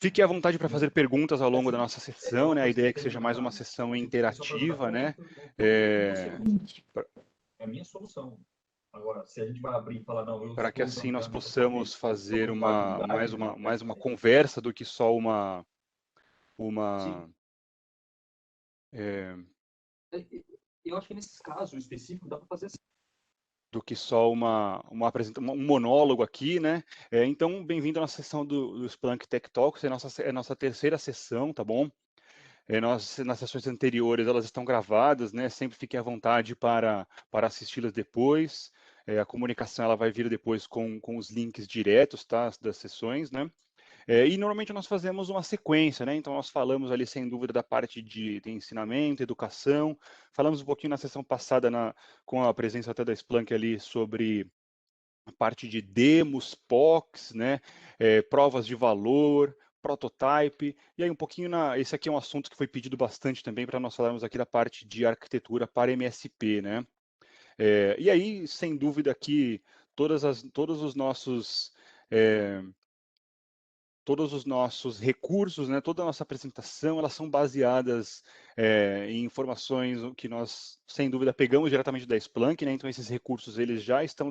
Fique à vontade para fazer perguntas ao longo da nossa sessão, né? A ideia é que seja mais uma sessão interativa, né? É a minha solução. Agora, se a gente vai abrir e falar, não, eu Para que estou assim usando nós ferramenta possamos talvez fazer probabilidade, mais uma conversa do que só sim. uma é, Eu acho que nesses casos específicos dá para fazer assim. do que só um monólogo aqui, né? Então, bem-vindo à nossa sessão do Splunk Tech Talks, é a nossa terceira sessão, tá bom? Nas sessões anteriores, elas estão gravadas, né? Sempre fiquem à vontade para assisti-las depois. A comunicação ela vai vir depois com os links diretos, tá? Das sessões, né? E normalmente nós fazemos uma sequência, né? Então nós falamos ali, sem dúvida, da parte de ensinamento, educação. Falamos um pouquinho na sessão passada, com a presença até da Splunk ali, sobre a parte de demos, POCs, né? Provas de valor, prototype, e aí um pouquinho esse aqui é um assunto que foi pedido bastante também para nós falarmos aqui da parte de arquitetura para MSP, né? E aí, sem dúvida aqui, todos os nossos é, todos os nossos recursos, né, toda a nossa apresentação, elas são baseadas em informações que nós, sem dúvida, pegamos diretamente da Splunk, né, então esses recursos eles já estão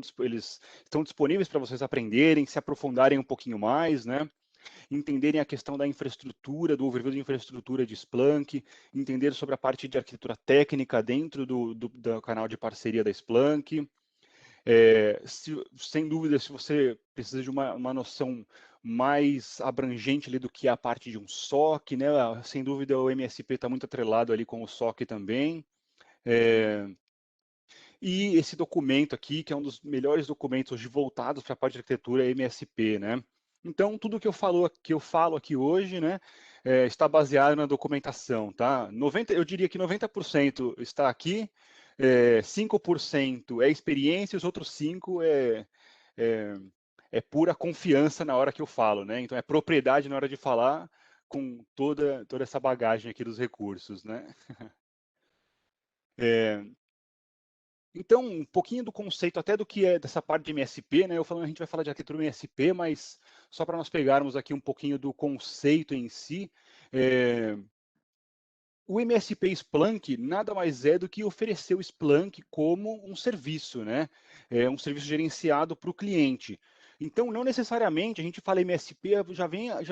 disponíveis para vocês aprenderem, se aprofundarem um pouquinho mais, né, entenderem a questão da infraestrutura, do overview de infraestrutura de Splunk, entender sobre a parte de arquitetura técnica dentro do canal de parceria da Splunk. Sem dúvida, se você precisa de uma noção mais abrangente ali do que é a parte de um SOC, né? Sem dúvida o MSP está muito atrelado ali com o SOC também. E esse documento aqui, que é um dos melhores documentos hoje voltados para a parte de arquitetura, é MSP, né? Então, tudo que eu falo aqui hoje, né, está baseado na documentação, tá? Eu diria que 90% está aqui, 5% é experiência, os outros 5% é, é pura confiança na hora que eu falo, né? Então, é propriedade na hora de falar com toda essa bagagem aqui dos recursos, né? Então, um pouquinho do conceito até do que é dessa parte de MSP, né? A gente vai falar de arquitetura MSP, mas só para nós pegarmos aqui um pouquinho do conceito em si, o MSP Splunk nada mais é do que oferecer o Splunk como um serviço, né? Um serviço gerenciado para o cliente. Então, não necessariamente a gente fala MSP, já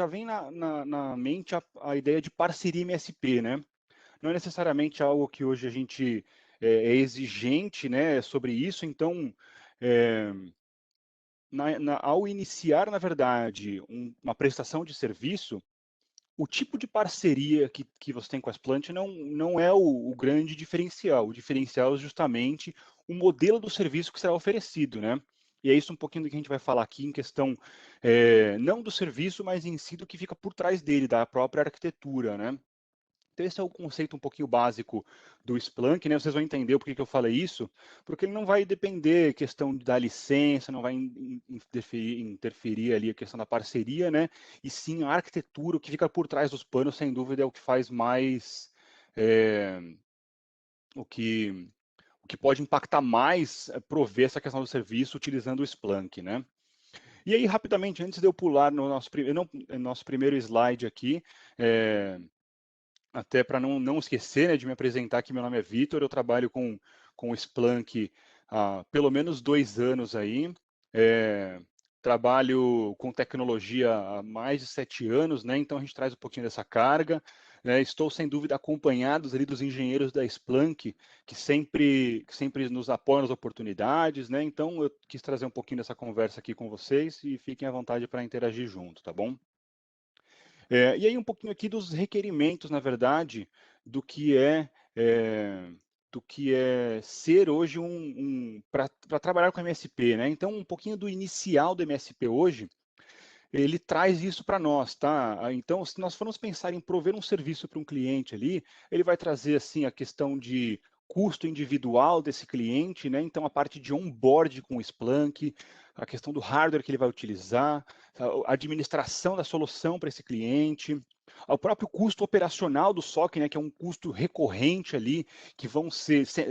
vem na mente a ideia de parceria MSP, né? Não é necessariamente algo que hoje a gente é exigente, né, sobre isso. Então, é, ao iniciar, na verdade, uma prestação de serviço, o tipo de parceria que você tem com a Splunk não é o grande diferencial. O diferencial é justamente o modelo do serviço que será oferecido, né? E é isso um pouquinho do que a gente vai falar aqui em questão, não do serviço, mas em si do que fica por trás dele, da própria arquitetura, né? Então, esse é o conceito um pouquinho básico do Splunk, né? Vocês vão entender por que eu falei isso, porque ele não vai depender questão da licença, não vai interferir ali a questão da parceria, né? E sim a arquitetura, o que fica por trás dos panos, sem dúvida, é o que faz mais, é, o que, o que pode impactar mais, prover essa questão do serviço utilizando o Splunk, né? E aí, rapidamente, antes de eu pular no nosso primeiro slide aqui, até para não esquecer, né, de me apresentar, que meu nome é Vitor, eu trabalho com o Splunk há pelo menos 2 anos aí, trabalho com tecnologia há mais de 7 anos, né, então a gente traz um pouquinho dessa carga, né, estou sem dúvida acompanhados ali dos engenheiros da Splunk, que sempre nos apoiam nas oportunidades, né, então eu quis trazer um pouquinho dessa conversa aqui com vocês e fiquem à vontade para interagir junto, tá bom? E aí um pouquinho aqui dos requerimentos, na verdade, do que é, do que é ser hoje para trabalhar com MSP, né? Então, um pouquinho do inicial do MSP hoje, ele traz isso para nós, tá? Então, se nós formos pensar em prover um serviço para um cliente ali, ele vai trazer assim a questão de custo individual desse cliente, né? Então, a parte de onboard com o Splunk, a questão do hardware que ele vai utilizar, a administração da solução para esse cliente, o próprio custo operacional do SOC, né, que é um custo recorrente ali, que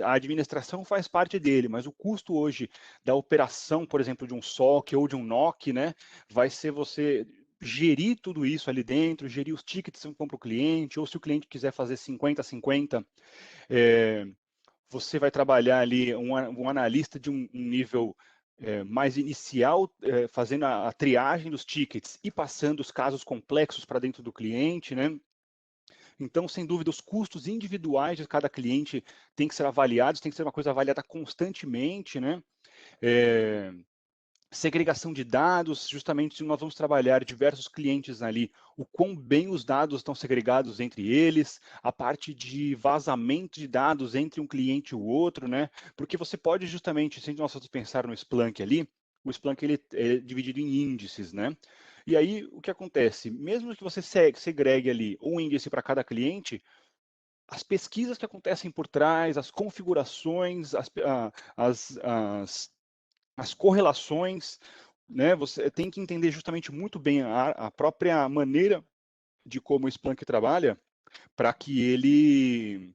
a administração faz parte dele, mas o custo hoje da operação, por exemplo, de um SOC ou de um NOC, né, vai ser você gerir tudo isso ali dentro, gerir os tickets que vão para o cliente, ou se o cliente quiser fazer 50-50, você vai trabalhar ali um analista de um nível mais inicial, fazendo a triagem dos tickets e passando os casos complexos para dentro do cliente, né? Então, sem dúvida, os custos individuais de cada cliente têm que ser avaliados, tem que ser uma coisa avaliada constantemente, né? É, segregação de dados, justamente se nós vamos trabalhar diversos clientes ali, o quão bem os dados estão segregados entre eles, a parte de vazamento de dados entre um cliente e o outro, né? Porque você pode justamente, se nós pensar no Splunk ali, o Splunk ele é dividido em índices, né? E aí, o que acontece? Mesmo que você segregue ali um índice para cada cliente, as pesquisas que acontecem por trás, as configurações, as correlações, né? Você tem que entender justamente muito bem a própria maneira de como o Splunk trabalha para que ele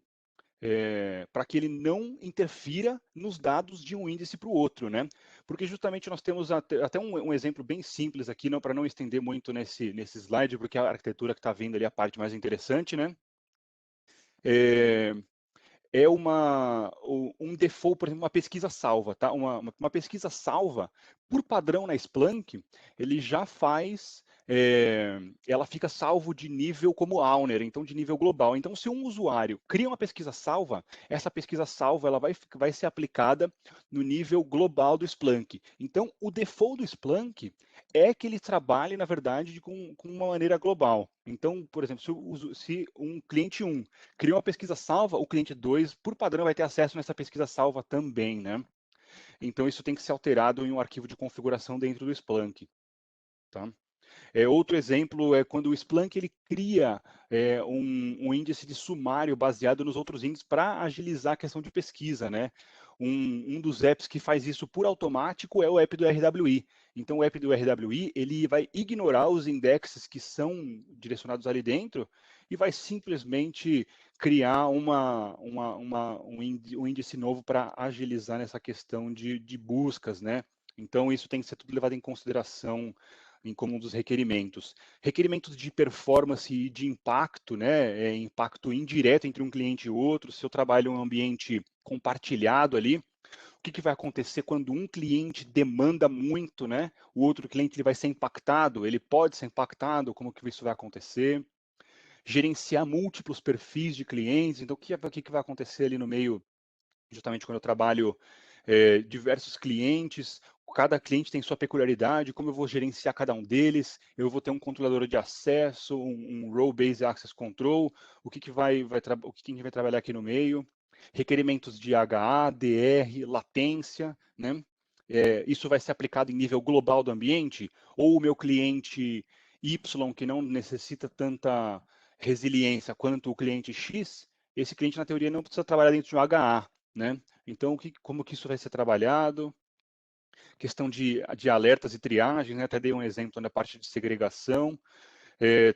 não interfira nos dados de um índice para o outro, né? Porque justamente nós temos até um exemplo bem simples aqui, não, para não estender muito nesse slide, porque a arquitetura que está vindo ali é a parte mais interessante, né? É um default, por exemplo, uma pesquisa salva, tá? Uma pesquisa salva, por padrão na Splunk, ele já faz, ela fica salvo de nível como owner, então de nível global. Então, se um usuário cria uma pesquisa salva, essa pesquisa salva ela vai ser aplicada no nível global do Splunk. Então, o default do Splunk é que ele trabalhe, na verdade, com uma maneira global. Então, por exemplo, se um cliente 1 cria uma pesquisa salva, o cliente 2, por padrão, vai ter acesso nessa pesquisa salva também, né? Então, isso tem que ser alterado em um arquivo de configuração dentro do Splunk, tá? Outro exemplo é quando o Splunk ele cria um índice de sumário baseado nos outros índices para agilizar a questão de pesquisa, né? Um dos apps que faz isso por automático é o app do RWI. Então, o app do RWI ele vai ignorar os indexes que são direcionados ali dentro e vai simplesmente criar um índice novo para agilizar nessa questão de buscas, né? Então, isso tem que ser tudo levado em consideração em como um dos requerimentos. Requerimentos de performance e de impacto, né? Impacto indireto entre um cliente e outro. Se eu trabalho em um ambiente compartilhado ali, o que vai acontecer quando um cliente demanda muito, né? O outro cliente ele vai ser impactado, ele pode ser impactado, como que isso vai acontecer? Gerenciar múltiplos perfis de clientes, então o que vai acontecer ali no meio, justamente quando eu trabalho diversos clientes, cada cliente tem sua peculiaridade, como eu vou gerenciar cada um deles, eu vou ter um controlador de acesso, um Role-Based Access Control, o que a gente vai trabalhar aqui no meio, requerimentos de HA, DR, latência, né? Isso vai ser aplicado em nível global do ambiente, ou o meu cliente Y, que não necessita tanta resiliência quanto o cliente X, esse cliente, na teoria, não precisa trabalhar dentro de um HA, né? Então, como que isso vai ser trabalhado? Questão de alertas e triagem, né? Até dei um exemplo na parte de segregação,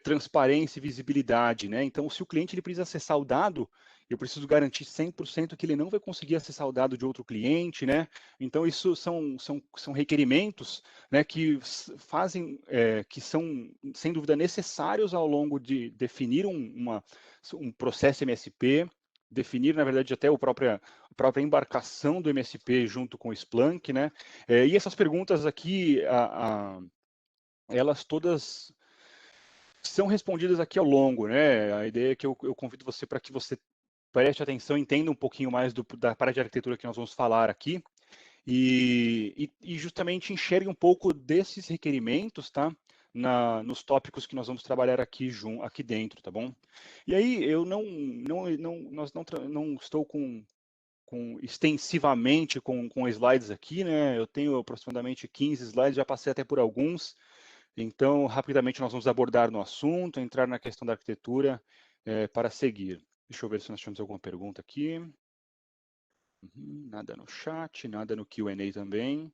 transparência e visibilidade, né? Então, se o cliente ele precisa acessar o dado, eu preciso garantir 100% que ele não vai conseguir acessar o dado de outro cliente, né? Então, isso são requerimentos, né, que fazem, que são, sem dúvida, necessários ao longo de definir um processo MSP, definir, na verdade, até a própria embarcação do MSP junto com o Splunk, né? E essas perguntas aqui, elas todas são respondidas aqui ao longo, né? A ideia é que eu convido você para que você preste atenção, entenda um pouquinho mais da parte de arquitetura que nós vamos falar aqui e justamente enxergue um pouco desses requerimentos, tá? Nos tópicos que nós vamos trabalhar aqui dentro, tá bom? E aí eu não estou extensivamente com slides aqui, né? Eu tenho aproximadamente 15 slides, já passei até por alguns. Então, rapidamente nós vamos abordar no assunto, entrar na questão da arquitetura para seguir. Deixa eu ver se nós temos alguma pergunta aqui. Nada no chat, nada no Q&A também.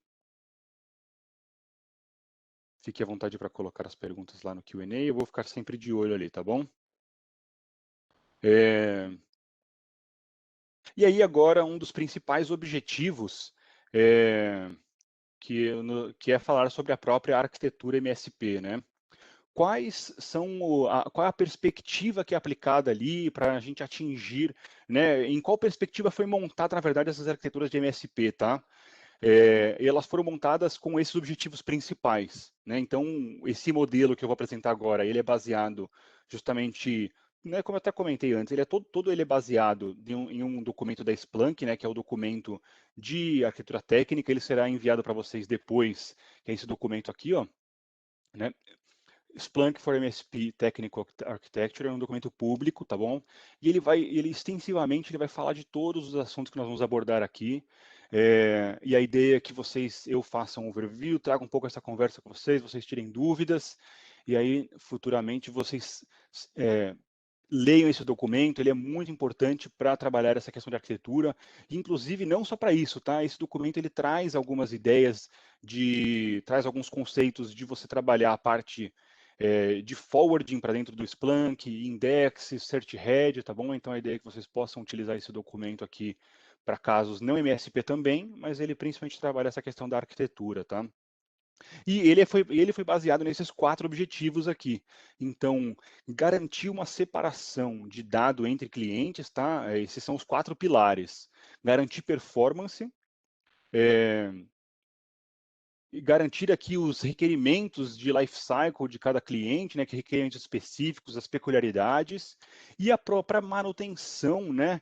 Fique à vontade para colocar as perguntas lá no Q&A, eu vou ficar sempre de olho ali, tá bom? E aí agora um dos principais objetivos que é falar sobre a própria arquitetura MSP, né? qual é a perspectiva que é aplicada ali para a gente atingir, né? Em qual perspectiva foi montada, na verdade, essas arquiteturas de MSP, tá? E elas foram montadas com esses objetivos principais, né? Então, esse modelo que eu vou apresentar agora, ele é baseado justamente, né, como eu até comentei antes, ele é todo ele é baseado em um documento da Splunk, né, que é o documento de arquitetura técnica. Ele será enviado para vocês depois, que é esse documento aqui, ó, né? Splunk for MSP Technical Architecture é um documento público, tá bom? E ele extensivamente ele vai falar de todos os assuntos que nós vamos abordar aqui. E a ideia é que eu faça um overview, traga um pouco essa conversa com vocês tirem dúvidas, e aí futuramente vocês é, leiam esse documento. Ele é muito importante para trabalhar essa questão de arquitetura, inclusive não só para isso, tá? Esse documento ele traz algumas ideias traz alguns conceitos de você trabalhar a parte de forwarding para dentro do Splunk, index, certhead, tá bom? Então a ideia é que vocês possam utilizar esse documento aqui para casos não MSP também, mas ele principalmente trabalha essa questão da arquitetura, tá? E ele foi baseado nesses 4 objetivos aqui. Então, garantir uma separação de dado entre clientes, tá? Esses são os 4 pilares. Garantir performance, é, e garantir aqui os requerimentos de life cycle de cada cliente, né, que requerimentos específicos, as peculiaridades, e a própria manutenção, né,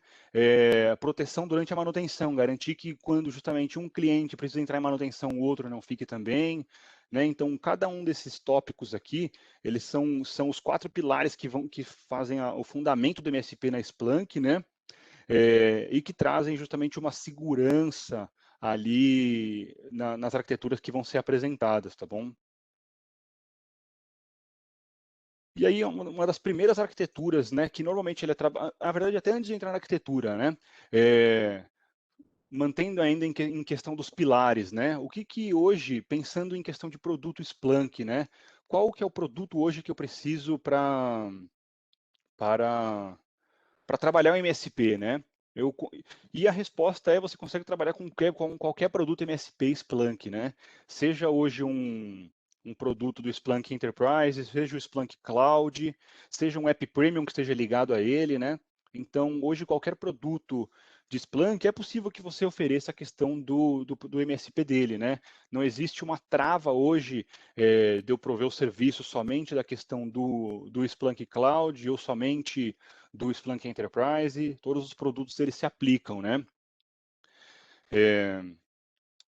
proteção durante a manutenção, garantir que quando justamente um cliente precisa entrar em manutenção, o outro não fique também, né. Então, cada um desses tópicos aqui, eles são os 4 pilares que fazem o fundamento do MSP na Splunk, né, e que trazem justamente uma segurança ali nas arquiteturas que vão ser apresentadas, tá bom? E aí, uma das primeiras arquiteturas, né, que normalmente ele é na verdade, até antes de entrar na arquitetura, né, mantendo ainda em questão dos pilares, né, o que hoje, pensando em questão de produto Splunk, né, qual que é o produto hoje que eu preciso para para trabalhar o MSP, né? E a resposta é: você consegue trabalhar com qualquer produto MSP Splunk, né? Seja hoje um produto do Splunk Enterprise, seja o Splunk Cloud, seja um App Premium que esteja ligado a ele, né? Então, hoje, qualquer produto de Splunk, é possível que você ofereça a questão do MSP dele, né? Não existe uma trava hoje de eu prover o serviço somente da questão do Splunk Cloud ou somente do Splunk Enterprise. Todos os produtos eles se aplicam, né?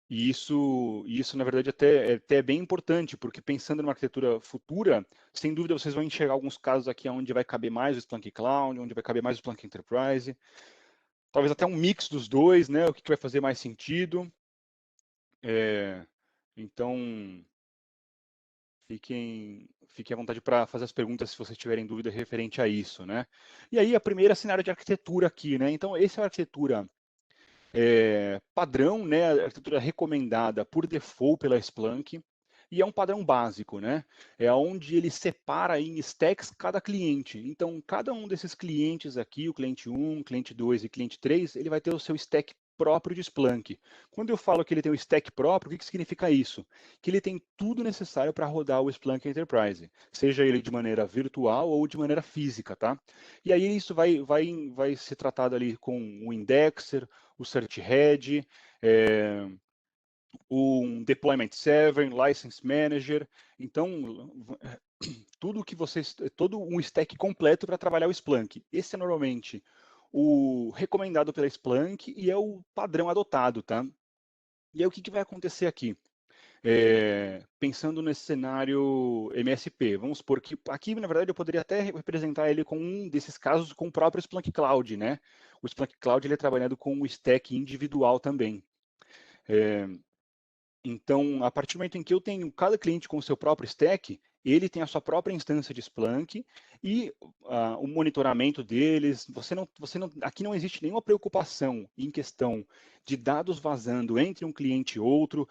E isso, na verdade, até é bem importante, porque pensando numa arquitetura futura, sem dúvida vocês vão enxergar alguns casos aqui onde vai caber mais o Splunk Cloud, onde vai caber mais o Splunk Enterprise, talvez até um mix dos dois, né? O que vai fazer mais sentido. Então, fiquem à vontade para fazer as perguntas se vocês tiverem dúvida referente a isso, né? E aí, a primeira cenário de arquitetura aqui, né? Então, essa é a arquitetura padrão, né, a arquitetura recomendada por default pela Splunk, e é um padrão básico, né? É onde ele separa em stacks cada cliente. Então, cada um desses clientes aqui, o cliente 1, cliente 2 e cliente 3, ele vai ter o seu stack próprio de Splunk. Quando eu falo que ele tem um stack próprio, o que significa isso? Que ele tem tudo necessário para rodar o Splunk Enterprise, seja ele de maneira virtual ou de maneira física, tá? E aí isso vai ser tratado ali com o indexer, o certhead, um deployment server, license manager. Então, todo um stack completo para trabalhar o Splunk. Esse é normalmente o recomendado pela Splunk e é o padrão adotado, tá? E aí o que vai acontecer aqui? Pensando nesse cenário MSP, vamos supor que aqui, na verdade, eu poderia até representar ele com um desses casos com o próprio Splunk Cloud, né? O Splunk Cloud ele é trabalhado com um stack individual também. Então, a partir do momento em que eu tenho cada cliente com o seu próprio stack, ele tem a sua própria instância de Splunk e o monitoramento deles. Aqui não existe nenhuma preocupação em questão de dados vazando entre um cliente e outro,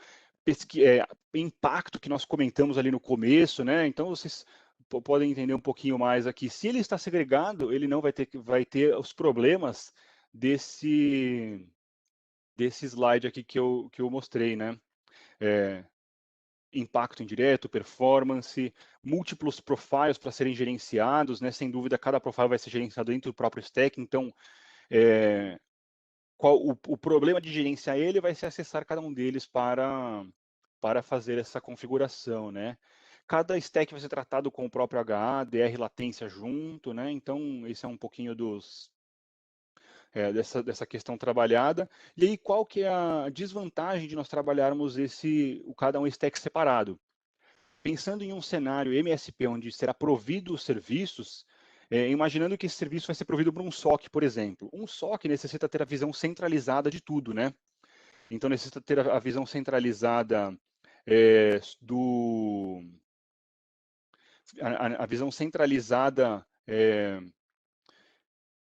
impacto que nós comentamos ali no começo, né? Então, vocês podem entender um pouquinho mais aqui. Se ele está segregado, ele não vai ter os problemas desse slide aqui que eu mostrei, né? É, impacto indireto, performance, múltiplos profiles para serem gerenciados, né? Sem dúvida, cada profile vai ser gerenciado dentro do próprio stack, então o problema de gerenciar ele vai ser acessar cada um deles para fazer essa configuração, né? Cada stack vai ser tratado com o próprio HA, DR latência junto, né? Então, esse é um pouquinho dessa questão trabalhada. E aí, qual que é a desvantagem de nós trabalharmos cada um stack separado? Pensando em um cenário MSP, onde será provido os serviços, imaginando que esse serviço vai ser provido por um SOC, por exemplo. Um SOC necessita ter a visão centralizada de tudo, né? Então, necessita ter a visão centralizada a visão centralizada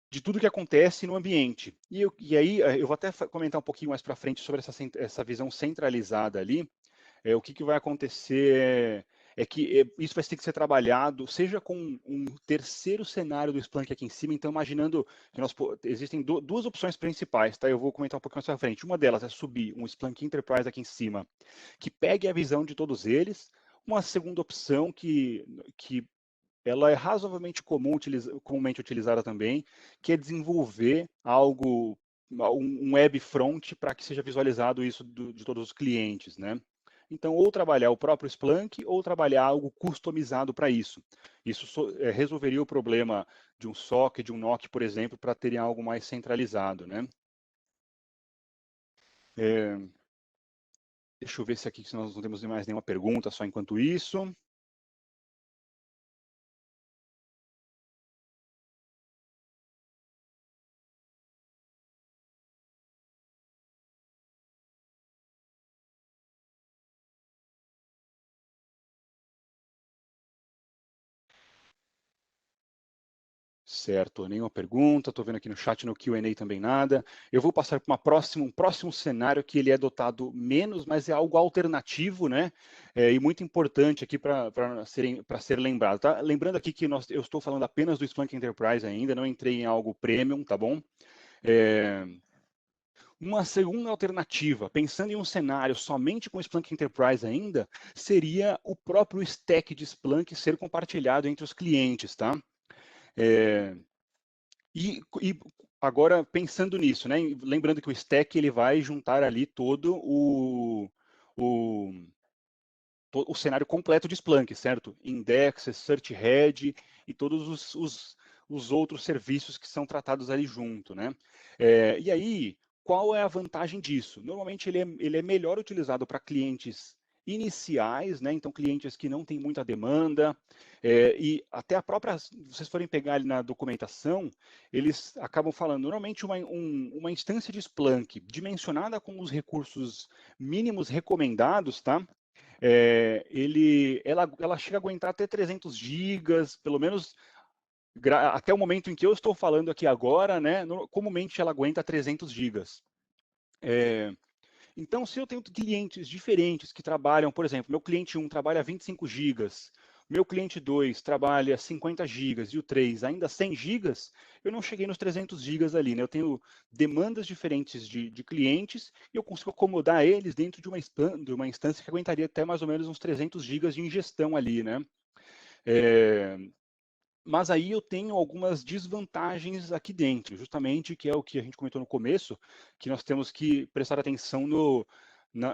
de tudo que acontece no ambiente. E aí, eu vou até comentar um pouquinho mais para frente sobre essa visão centralizada ali. O que vai acontecer é que isso vai ter que ser trabalhado, seja com um terceiro cenário do Splunk aqui em cima. Então, imaginando que existem duas opções principais, tá? Eu vou comentar um pouquinho mais para frente. Uma delas é subir um Splunk Enterprise aqui em cima, que pegue a visão de todos eles. Uma segunda opção que ela é razoavelmente comumente utilizada também, que é desenvolver um web front para que seja visualizado isso de todos os clientes, né? Então, ou trabalhar o próprio Splunk, ou trabalhar algo customizado para isso. Isso resolveria o problema de um SOC, de um NOC, por exemplo, para terem algo mais centralizado, né? Deixa eu ver se aqui se nós não temos mais nenhuma pergunta, só enquanto isso. Certo, nenhuma pergunta, estou vendo aqui no chat, no Q&A também nada. Eu vou passar para um próximo cenário que ele é dotado menos, mas é algo alternativo, né? E muito importante aqui para ser lembrado. Tá? Lembrando aqui que eu estou falando apenas do Splunk Enterprise ainda, não entrei em algo premium, tá bom? Uma segunda alternativa, pensando em um cenário somente com Splunk Enterprise ainda, seria o próprio stack de Splunk ser compartilhado entre os clientes, tá? E agora, pensando nisso, né, lembrando que o stack ele vai juntar ali todo o cenário completo de Splunk, certo? Indexes, search head e todos os outros serviços que são tratados ali junto, né? E aí, qual é a vantagem disso? Normalmente ele é melhor utilizado para clientes iniciais, né? Então clientes que não têm muita demanda, e até a própria, se vocês forem pegar ali na documentação, eles acabam falando, normalmente uma instância de Splunk dimensionada com os recursos mínimos recomendados, tá? Ela chega a aguentar até 300 gigas, pelo menos até o momento em que eu estou falando aqui agora, né? Comumente ela aguenta 300 gigas. Então, se eu tenho clientes diferentes que trabalham, por exemplo, meu cliente 1 trabalha 25 gigas, meu cliente 2 trabalha 50 gigas e o 3 ainda 100 gigas, eu não cheguei nos 300 gigas ali, né? Eu tenho demandas diferentes de clientes e eu consigo acomodar eles dentro de uma instância que aguentaria até mais ou menos uns 300 gigas de ingestão ali, né? Mas aí eu tenho algumas desvantagens aqui dentro, justamente que é o que a gente comentou no começo, que nós temos que prestar atenção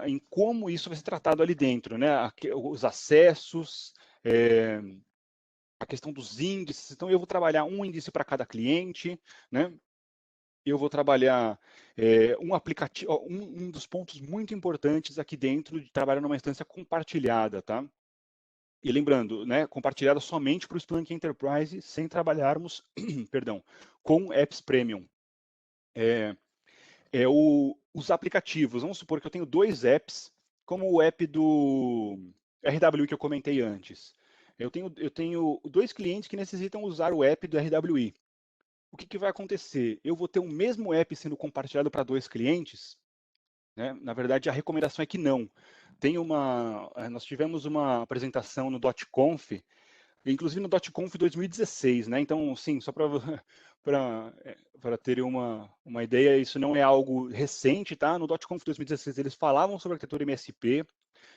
em como isso vai ser tratado ali dentro, né? Os acessos, a questão dos índices. Então, eu vou trabalhar um índice para cada cliente, né? Eu vou trabalhar um aplicativo, um dos pontos muito importantes aqui dentro de trabalhar numa instância compartilhada, tá? E lembrando, né, compartilhada somente para o Splunk Enterprise, sem trabalharmos, perdão, com apps premium. Os aplicativos, vamos supor que eu tenho dois apps, como o app do RWI que eu comentei antes. Eu tenho dois clientes que necessitam usar o app do RWI. O que vai acontecer? Eu vou ter o mesmo app sendo compartilhado para dois clientes? Né? Na verdade, a recomendação é que não. Nós tivemos uma apresentação no .conf, inclusive no .conf 2016, né? Então, sim, só para ter uma ideia, isso não é algo recente, tá? No .conf 2016 eles falavam sobre arquitetura MSP,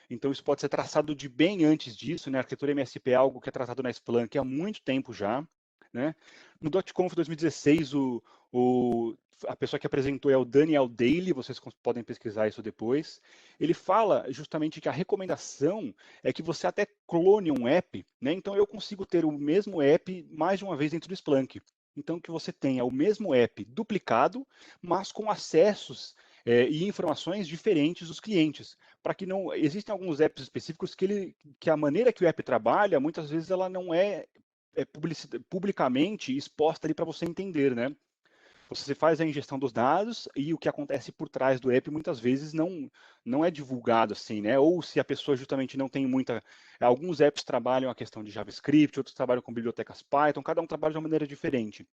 Então, isso pode ser traçado de bem antes disso, né? A arquitetura MSP é algo que é tratado na Splunk há muito tempo já, né? No .conf 2016, a pessoa que apresentou é o Daniel Daly, vocês podem pesquisar isso depois. Ele fala justamente que a recomendação é que você até clone um app, né? Então, eu consigo ter o mesmo app mais de uma vez dentro do Splunk. Então, que você tenha o mesmo app duplicado, mas com acessos e informações diferentes dos clientes, para que não existem alguns apps específicos que a maneira que o app trabalha, muitas vezes ela não é publicamente exposta ali para você entender, né? Você faz a ingestão dos dados e o que acontece por trás do app muitas vezes não é divulgado assim, né? Ou se a pessoa justamente não tem muita. Alguns apps trabalham a questão de JavaScript, outros trabalham com bibliotecas Python, cada um trabalha de uma maneira diferente.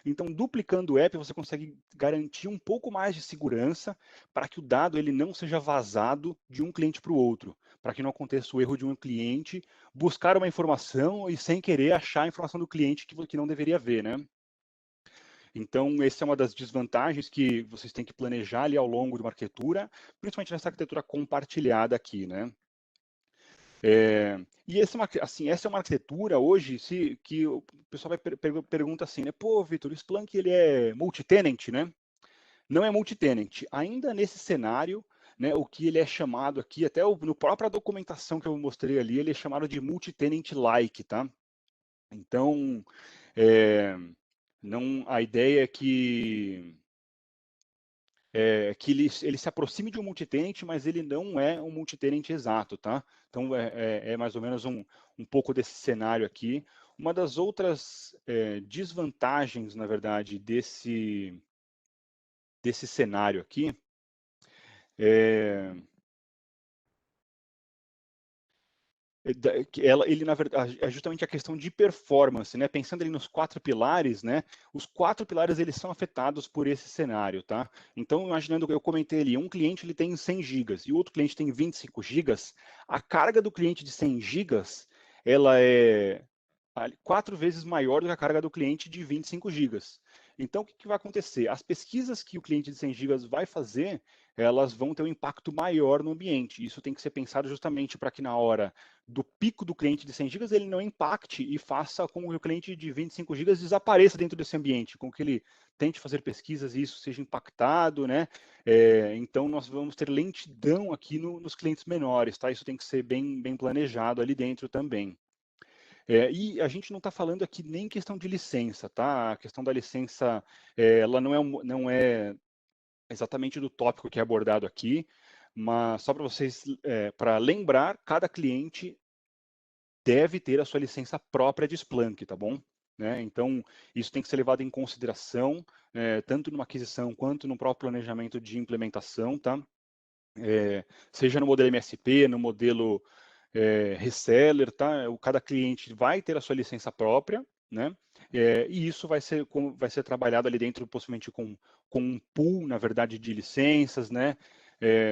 Então, duplicando o app, você consegue garantir um pouco mais de segurança para que o dado ele não seja vazado de um cliente para o outro, para que não aconteça o erro de um cliente buscar uma informação e sem querer achar a informação do cliente que não deveria ver, né? Então, essa é uma das desvantagens que vocês têm que planejar ali ao longo de uma arquitetura, principalmente nessa arquitetura compartilhada aqui, né? E essa é uma arquitetura hoje que o pessoal pergunta assim, né? Pô, Vitor, o Splunk ele é multi-tenant, né? Não é multi-tenant. Ainda nesse cenário, né, o que ele é chamado aqui, até no própria documentação que eu mostrei ali, ele é chamado de multi-tenant-like, tá? Então, é, não, a ideia é que ele se aproxime de um multitenant, mas ele não é um multitenant exato, tá? Então, é mais ou menos um pouco desse cenário aqui. Uma das outras desvantagens, na verdade, desse cenário aqui é, ele na verdade é justamente a questão de performance, né? Pensando ali nos quatro pilares, né? Os quatro pilares eles são afetados por esse cenário, tá? Então, imaginando que eu comentei ali, um cliente ele tem 100 gigas e o outro cliente tem 25 gigas, a carga do cliente de 100 gigas, ela é 4 vezes maior do que a carga do cliente de 25 gigas. Então, o que vai acontecer? As pesquisas que o cliente de 100 gigas vai fazer, elas vão ter um impacto maior no ambiente. Isso tem que ser pensado justamente para que na hora do pico do cliente de 100 gigas ele não impacte e faça com que o cliente de 25 gigas desapareça dentro desse ambiente, com que ele tente fazer pesquisas e isso seja impactado, né? Então, nós vamos ter lentidão aqui nos clientes menores, tá? Isso tem que ser bem planejado ali dentro também. E a gente não está falando aqui nem questão de licença, tá? A questão da licença, ela não é exatamente do tópico que é abordado aqui, mas só para vocês, para lembrar, cada cliente deve ter a sua licença própria de Splunk, tá bom? Né? Então, isso tem que ser levado em consideração, tanto numa aquisição quanto no próprio planejamento de implementação, tá? Seja no modelo MSP, no modelo reseller, tá? Cada cliente vai ter a sua licença própria, né? E isso vai ser trabalhado ali dentro, possivelmente com um pool, na verdade, de licenças, né?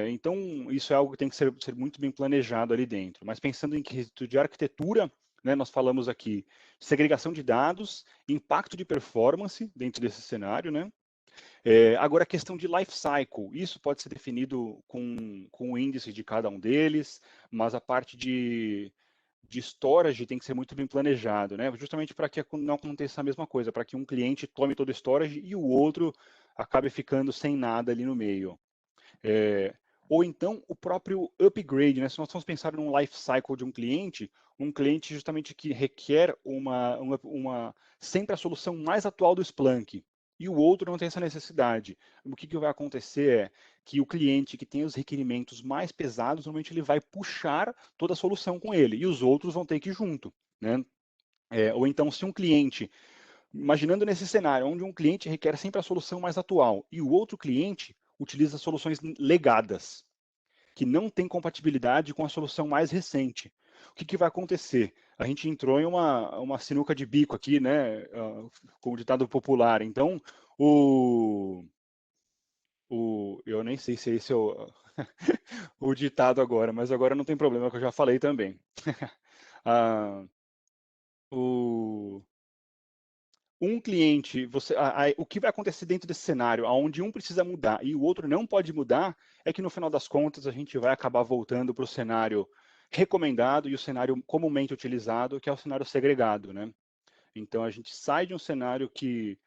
Então, isso é algo que tem que ser muito bem planejado ali dentro. Mas pensando em quesito de arquitetura, né, nós falamos aqui segregação de dados, impacto de performance dentro desse cenário, né? Agora, a questão de life cycle, isso pode ser definido com o índice de cada um deles, mas a parte de storage tem que ser muito bem planejado, né? Justamente para que não aconteça a mesma coisa, para que um cliente tome todo o storage e o outro acabe ficando sem nada ali no meio. Ou então o próprio upgrade, né? Se nós vamos pensar num life cycle de um cliente justamente que requer sempre a solução mais atual do Splunk, e o outro não tem essa necessidade. O que vai acontecer é que o cliente que tem os requerimentos mais pesados, normalmente ele vai puxar toda a solução com ele, e os outros vão ter que ir junto, né? Ou então, se um cliente, imaginando nesse cenário, onde um cliente requer sempre a solução mais atual, e o outro cliente utiliza soluções legadas, que não tem compatibilidade com a solução mais recente. O que vai acontecer? A gente entrou em uma sinuca de bico aqui, né? Com o ditado popular. Então, eu nem sei se esse é o ditado agora, mas agora não tem problema, que eu já falei também. Ah, o, um cliente, o que vai acontecer dentro desse cenário, onde um precisa mudar e o outro não pode mudar, é que no final das contas a gente vai acabar voltando para o cenário recomendado e o cenário comumente utilizado, que é o cenário segregado, né? Então a gente sai de um cenário que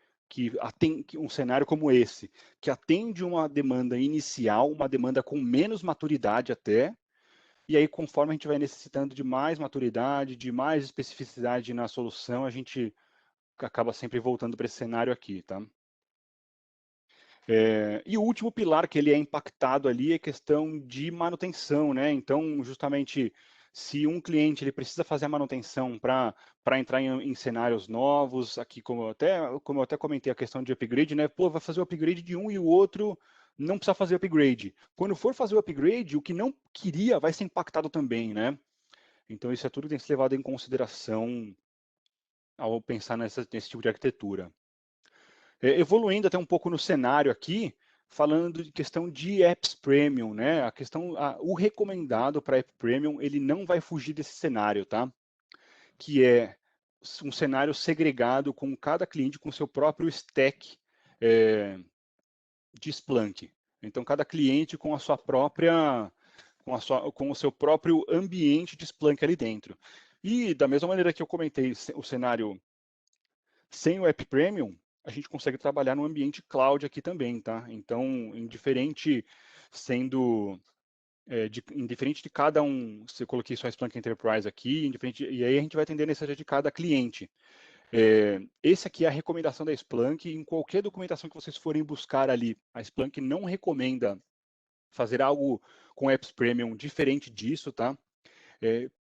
atende um cenário como esse, que atende uma demanda inicial, uma demanda com menos maturidade até, e aí conforme a gente vai necessitando de mais maturidade, de mais especificidade na solução, a gente acaba sempre voltando para esse cenário aqui, tá? E o último pilar que ele é impactado ali é questão de manutenção, né? Então, justamente, se um cliente ele precisa fazer a manutenção para entrar em cenários novos, aqui como eu até comentei a questão de upgrade, né? Pô, vai fazer o upgrade de um e o outro não precisa fazer upgrade. Quando for fazer o upgrade, o que não queria vai ser impactado também, né? Então, isso é tudo que tem que ser levado em consideração ao pensar nesse tipo de arquitetura. Evoluindo até um pouco no cenário aqui, falando de questão de apps premium, né? O recomendado para app premium, ele não vai fugir desse cenário, tá? Que é um cenário segregado com cada cliente com seu próprio stack de Splunk. Então, cada cliente com a sua própria, com o seu próprio ambiente de Splunk ali dentro. E da mesma maneira que eu comentei o cenário sem o App Premium, a gente consegue trabalhar no ambiente cloud aqui também, tá? Então, indiferente sendo indiferente de cada um, se eu coloquei só Splunk Enterprise aqui, indiferente, e aí a gente vai atender a necessidade de cada cliente. Esse aqui é a recomendação da Splunk, em qualquer documentação que vocês forem buscar ali, a Splunk não recomenda fazer algo com Apps Premium diferente disso, tá?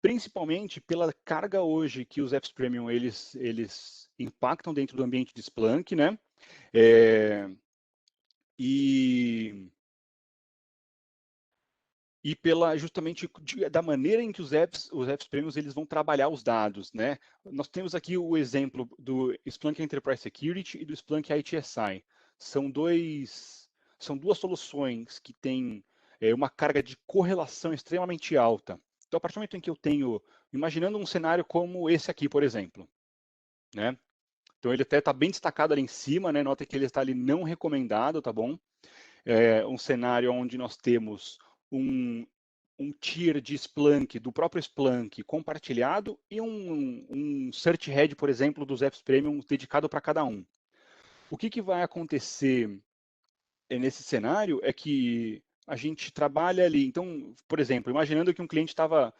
Principalmente pela carga hoje que os apps premium eles impactam dentro do ambiente de Splunk, né? É, e, e pela justamente da maneira em que os apps premiums eles vão trabalhar os dados, né? Nós temos aqui o exemplo do Splunk Enterprise Security e do Splunk ITSI. São duas soluções que têm uma carga de correlação extremamente alta. Então, a partir do momento em que eu tenho, imaginando um cenário como esse aqui, por exemplo, né? Então, ele até está bem destacado ali em cima, né? Nota que ele está ali não recomendado, tá bom? Um cenário onde nós temos um tier de Splunk, do próprio Splunk compartilhado e um search head, por exemplo, dos apps premium dedicado para cada um. O que vai acontecer nesse cenário é que a gente trabalha ali. Então, por exemplo, imaginando que um cliente estava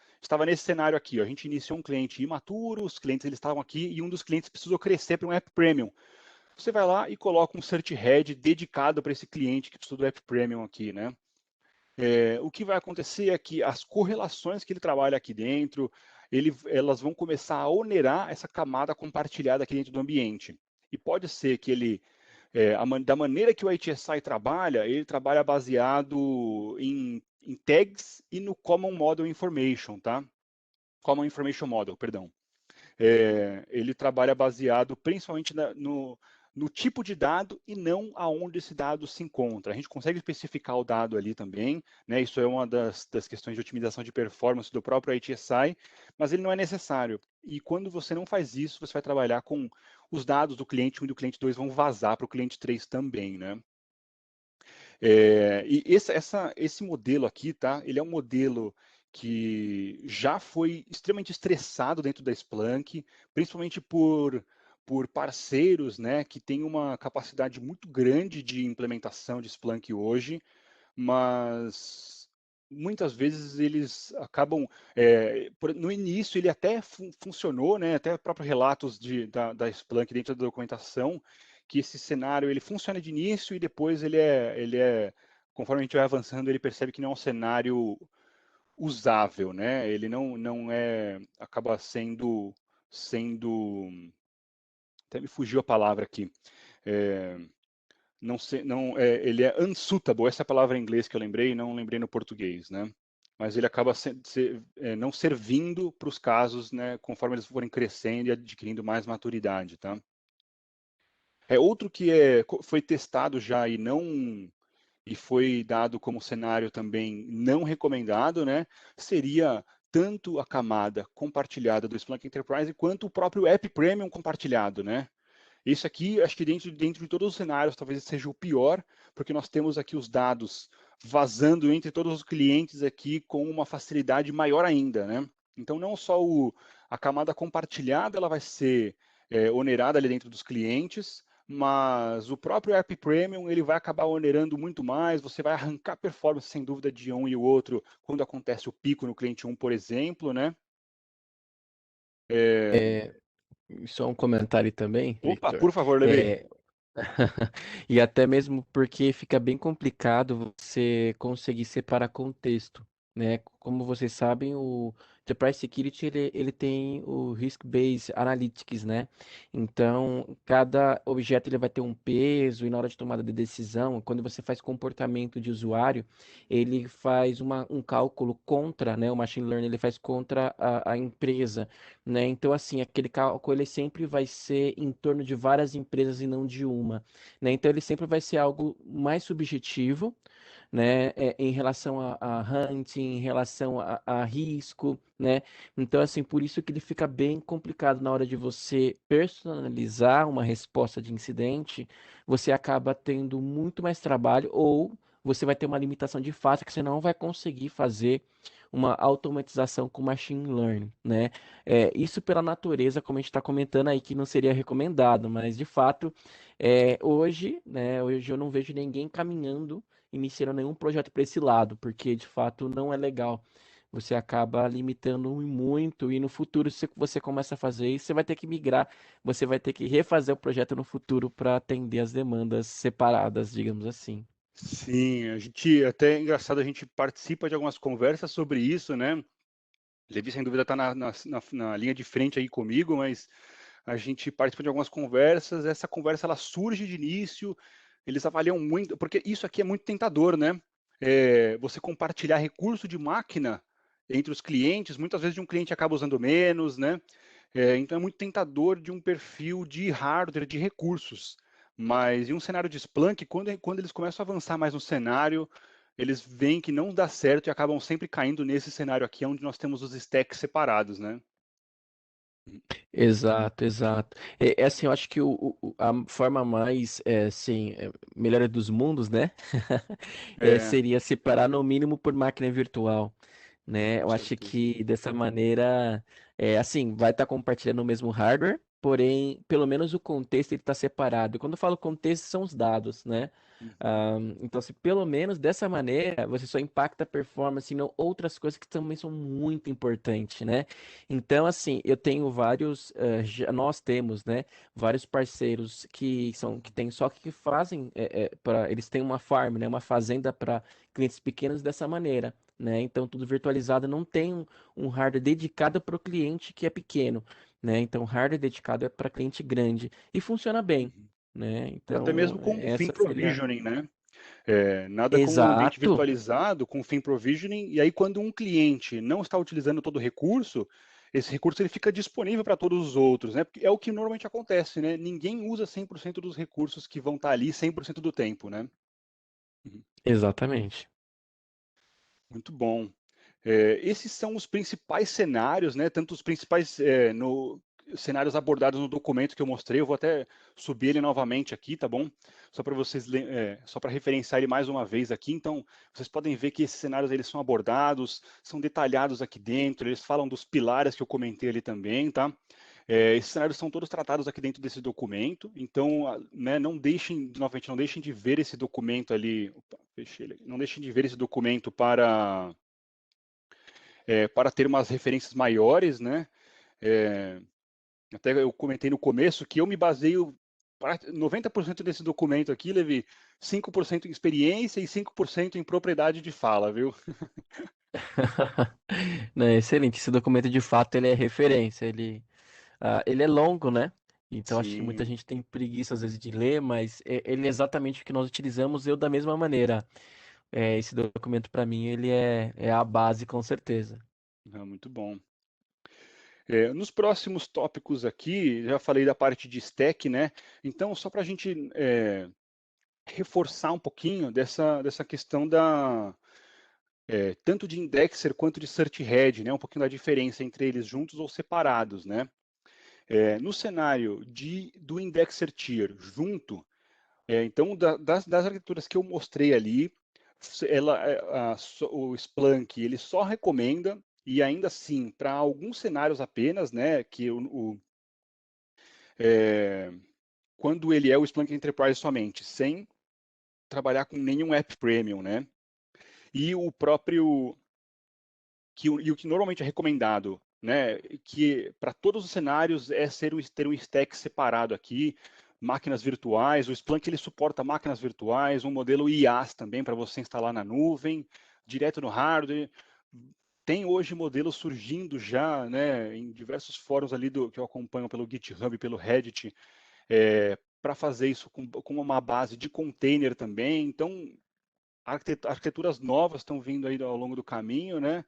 nesse cenário aqui, ó, a gente iniciou um cliente imaturo, os clientes eles estavam aqui e um dos clientes precisou crescer para um app premium. Você vai lá e coloca um search head dedicado para esse cliente que precisou do app premium aqui, né? O que vai acontecer é que as correlações que ele trabalha aqui dentro, elas vão começar a onerar essa camada compartilhada aqui dentro do ambiente. E pode ser que ele da maneira que o ITSI trabalha, ele trabalha baseado em tags e no Common Model Information, tá? Common Information Model, perdão. Ele trabalha baseado principalmente no tipo de dado e não aonde esse dado se encontra. A gente consegue especificar o dado ali também, né? Isso é uma das questões de otimização de performance do próprio ITSI, mas ele não é necessário. E quando você não faz isso, você vai trabalhar com os dados do cliente 1 e do cliente 2 vão vazar para o cliente 3 também, né? E esse modelo aqui, tá? Ele é um modelo que já foi extremamente estressado dentro da Splunk, principalmente por parceiros, né, que têm uma capacidade muito grande de implementação de Splunk hoje, mas muitas vezes eles acabam no início ele até funcionou, né, até próprios relatos da Splunk dentro da documentação, que esse cenário ele funciona de início e depois conforme a gente vai avançando, ele percebe que não é um cenário usável, né? Ele não acaba sendo, até me fugiu a palavra aqui, é, ele é unsuitable, essa é a palavra em inglês que eu lembrei, não lembrei no português, né? Mas ele acaba não servindo para os casos, né, conforme eles forem crescendo e adquirindo mais maturidade, tá? Outro que foi testado já e foi dado como cenário também não recomendado, né, seria tanto a camada compartilhada do Splunk Enterprise quanto o próprio App Premium compartilhado, né? Esse aqui, acho que dentro de todos os cenários, talvez seja o pior, porque nós temos aqui os dados vazando entre todos os clientes aqui com uma facilidade maior ainda, né? Então, não só a camada compartilhada ela vai ser onerada ali dentro dos clientes, mas o próprio App Premium ele vai acabar onerando muito mais, você vai arrancar performance, sem dúvida, de um e o outro, quando acontece o pico no cliente 1, por exemplo, né? É, só um comentário também, Opa, Victor. por favor, Levi. É, e até mesmo porque fica bem complicado você conseguir separar contexto, né? Como vocês sabem, o Enterprise Security ele tem o Risk-Based Analytics, né? Então, cada objeto ele vai ter um peso e na hora de tomada de decisão, quando você faz comportamento de usuário, ele faz um cálculo contra, né? O machine learning ele faz contra a empresa, né? Então, assim, aquele cálculo ele sempre vai ser em torno de várias empresas e não de uma, né? Então, ele sempre vai ser algo mais subjetivo, né? Em relação a hunting, em relação a risco, né? Então, assim, por isso que ele fica bem complicado na hora de você personalizar uma resposta de incidente, você acaba tendo muito mais trabalho ou você vai ter uma limitação de fato que você não vai conseguir fazer uma automatização com machine learning, né? Isso pela natureza, como a gente está comentando aí, que não seria recomendado, mas de fato, hoje, né? Hoje eu não vejo ninguém caminhando iniciando nenhum projeto para esse lado, porque de fato não é legal. Você acaba limitando muito e no futuro, se você começa a fazer isso, você vai ter que migrar, você vai ter que refazer o projeto no futuro para atender as demandas separadas, digamos assim. Sim, a gente, até é engraçado, a gente participa de algumas conversas sobre isso, né? Levi, sem dúvida, está na linha de frente aí comigo, mas a gente participa de algumas conversas, essa conversa ela surge de início, eles avaliam muito, porque isso aqui é muito tentador, né? Você compartilhar recurso de máquina entre os clientes, muitas vezes um cliente acaba usando menos, né? Então é muito tentador de um perfil de hardware, de recursos. Mas em um cenário de Splunk, quando eles começam a avançar mais no cenário, eles veem que não dá certo e acabam sempre caindo nesse cenário aqui, onde nós temos os stacks separados, né? Exato, exato. Assim, eu acho que a forma mais, assim, melhor dos mundos, né? É, Seria separar no mínimo por máquina virtual, né? com Eu acho certeza. que dessa maneira, assim, vai estar compartilhando o mesmo hardware, porém, pelo menos o contexto ele está separado. E quando eu falo contexto, são os dados, né? Uhum, Então, se pelo menos dessa maneira você só impacta a performance e não outras coisas que também são muito importantes, né? Então, assim, eu tenho vários, nós temos, né, vários parceiros que têm só que fazem, eles têm uma farm, né, uma fazenda para clientes pequenos dessa maneira, né? Então, tudo virtualizado não tem um hardware dedicado para o cliente que é pequeno, né? Então, hardware dedicado é para cliente grande e funciona bem, uhum. né? Até Então, mesmo com o theme essa seria. provisioning, né? Nada como um ambiente Exato, virtualizado com theme provisioning, e aí quando um cliente não está utilizando todo o recurso, esse recurso ele fica disponível para todos os outros, né? Porque é o que normalmente acontece, né? Ninguém usa 100% dos recursos que vão estar ali 100% do tempo, né? Uhum. exatamente. Muito bom. Esses são os principais cenários, né? Tanto os principais cenários abordados no documento que eu mostrei. Eu vou até subir ele novamente aqui, tá bom? Só para vocês, só para referenciar ele mais uma vez aqui. Então, vocês podem ver que esses cenários eles são abordados, são detalhados aqui dentro. Eles falam dos pilares que eu comentei ali também, tá? Esses cenários são todos tratados aqui dentro desse documento. Então, né, não deixem, novamente, não deixem de ver esse documento ali. Opa, fechei ele aqui. Não deixem de ver esse documento para ter umas referências maiores, né? É, até eu comentei no começo que eu me baseio 90% desse documento aqui, Levi, 5% em experiência e 5% em propriedade de fala, viu? Não, excelente. Esse documento de fato ele é referência. Ele é longo, né? Então acho que muita Sim, gente tem preguiça às vezes de ler, mas ele é exatamente o que nós utilizamos. Eu da mesma maneira. Esse documento para mim ele é a base com certeza. muito bom. Nos próximos tópicos aqui, já falei da parte de stack, né? Então, só para a gente reforçar um pouquinho dessa questão tanto de indexer quanto de search head, né? Um pouquinho da diferença entre eles juntos ou separados, né? No cenário do Indexer Tier junto, então das arquiteturas que eu mostrei ali, o Splunk ele só recomenda, e ainda assim, para alguns cenários apenas, né, que quando ele é o Splunk Enterprise somente, sem trabalhar com nenhum app premium, né? E o próprio e o que normalmente é recomendado, né, que para todos os cenários é ter um stack separado aqui, máquinas virtuais, o Splunk ele suporta máquinas virtuais, um modelo IaaS também para você instalar na nuvem, direto no hardware. Tem hoje modelos surgindo já, né, em diversos fóruns ali que eu acompanho pelo GitHub, pelo Reddit, para fazer isso com uma base de container também. Então, arquiteturas novas estão vindo aí ao longo do caminho, né?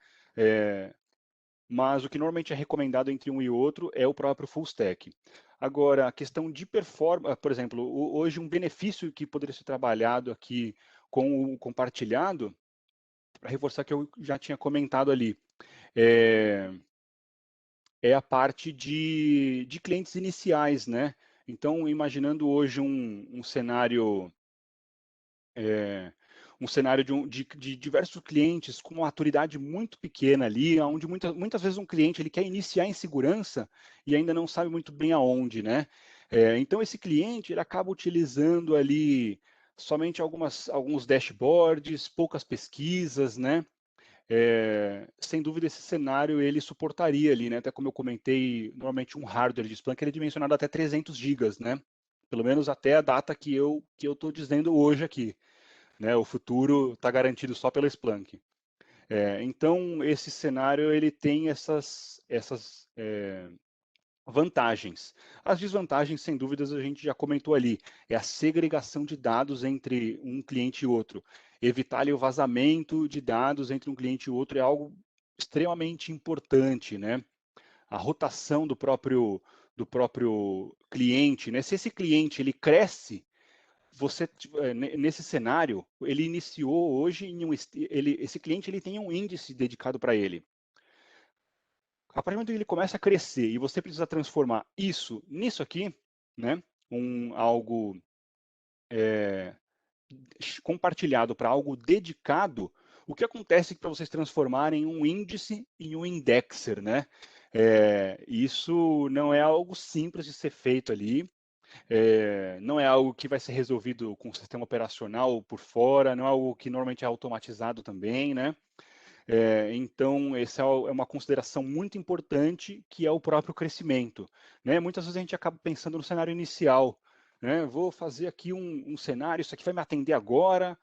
Mas o que normalmente é recomendado entre um e outro é o próprio full stack. Agora, a questão de performance, por exemplo, hoje um benefício que poderia ser trabalhado aqui com o compartilhado, para reforçar que eu já tinha comentado ali, é, é a parte de clientes iniciais, né? Então, imaginando hoje um cenário um cenário de diversos clientes com uma maturidade muito pequena ali, onde muitas vezes um cliente ele quer iniciar em segurança e ainda não sabe muito bem aonde, né? Então esse cliente ele acaba utilizando ali somente alguns dashboards, poucas pesquisas, né? Sem dúvida esse cenário ele suportaria ali, né? Até como eu comentei, normalmente um hardware de Splunk ele é dimensionado até 300 gigas, né? Pelo menos até a data que eu estou dizendo hoje aqui, né? O futuro está garantido só pela Splunk. Então, esse cenário ele tem essas vantagens. As desvantagens, sem dúvidas, a gente já comentou ali. É a segregação de dados entre um cliente e outro. Evitar ali, o vazamento de dados entre um cliente e outro é algo extremamente importante, né? A rotação do próprio cliente, né? Se esse cliente ele cresce, nesse cenário, ele iniciou hoje esse cliente ele tem um índice dedicado para ele. A partir do momento que ele começa a crescer e você precisa transformar isso nisso aqui, né, algo compartilhado para algo dedicado, o que acontece para vocês transformarem um índice em um indexer, né? Isso não é algo simples de ser feito ali. Não é algo que vai ser resolvido com o sistema operacional por fora, não é algo que normalmente é automatizado também, né? Então, essa é uma consideração muito importante, que é o próprio crescimento, né? Muitas vezes a gente acaba pensando no cenário inicial, né? Vou fazer aqui um cenário, isso aqui vai me atender agora,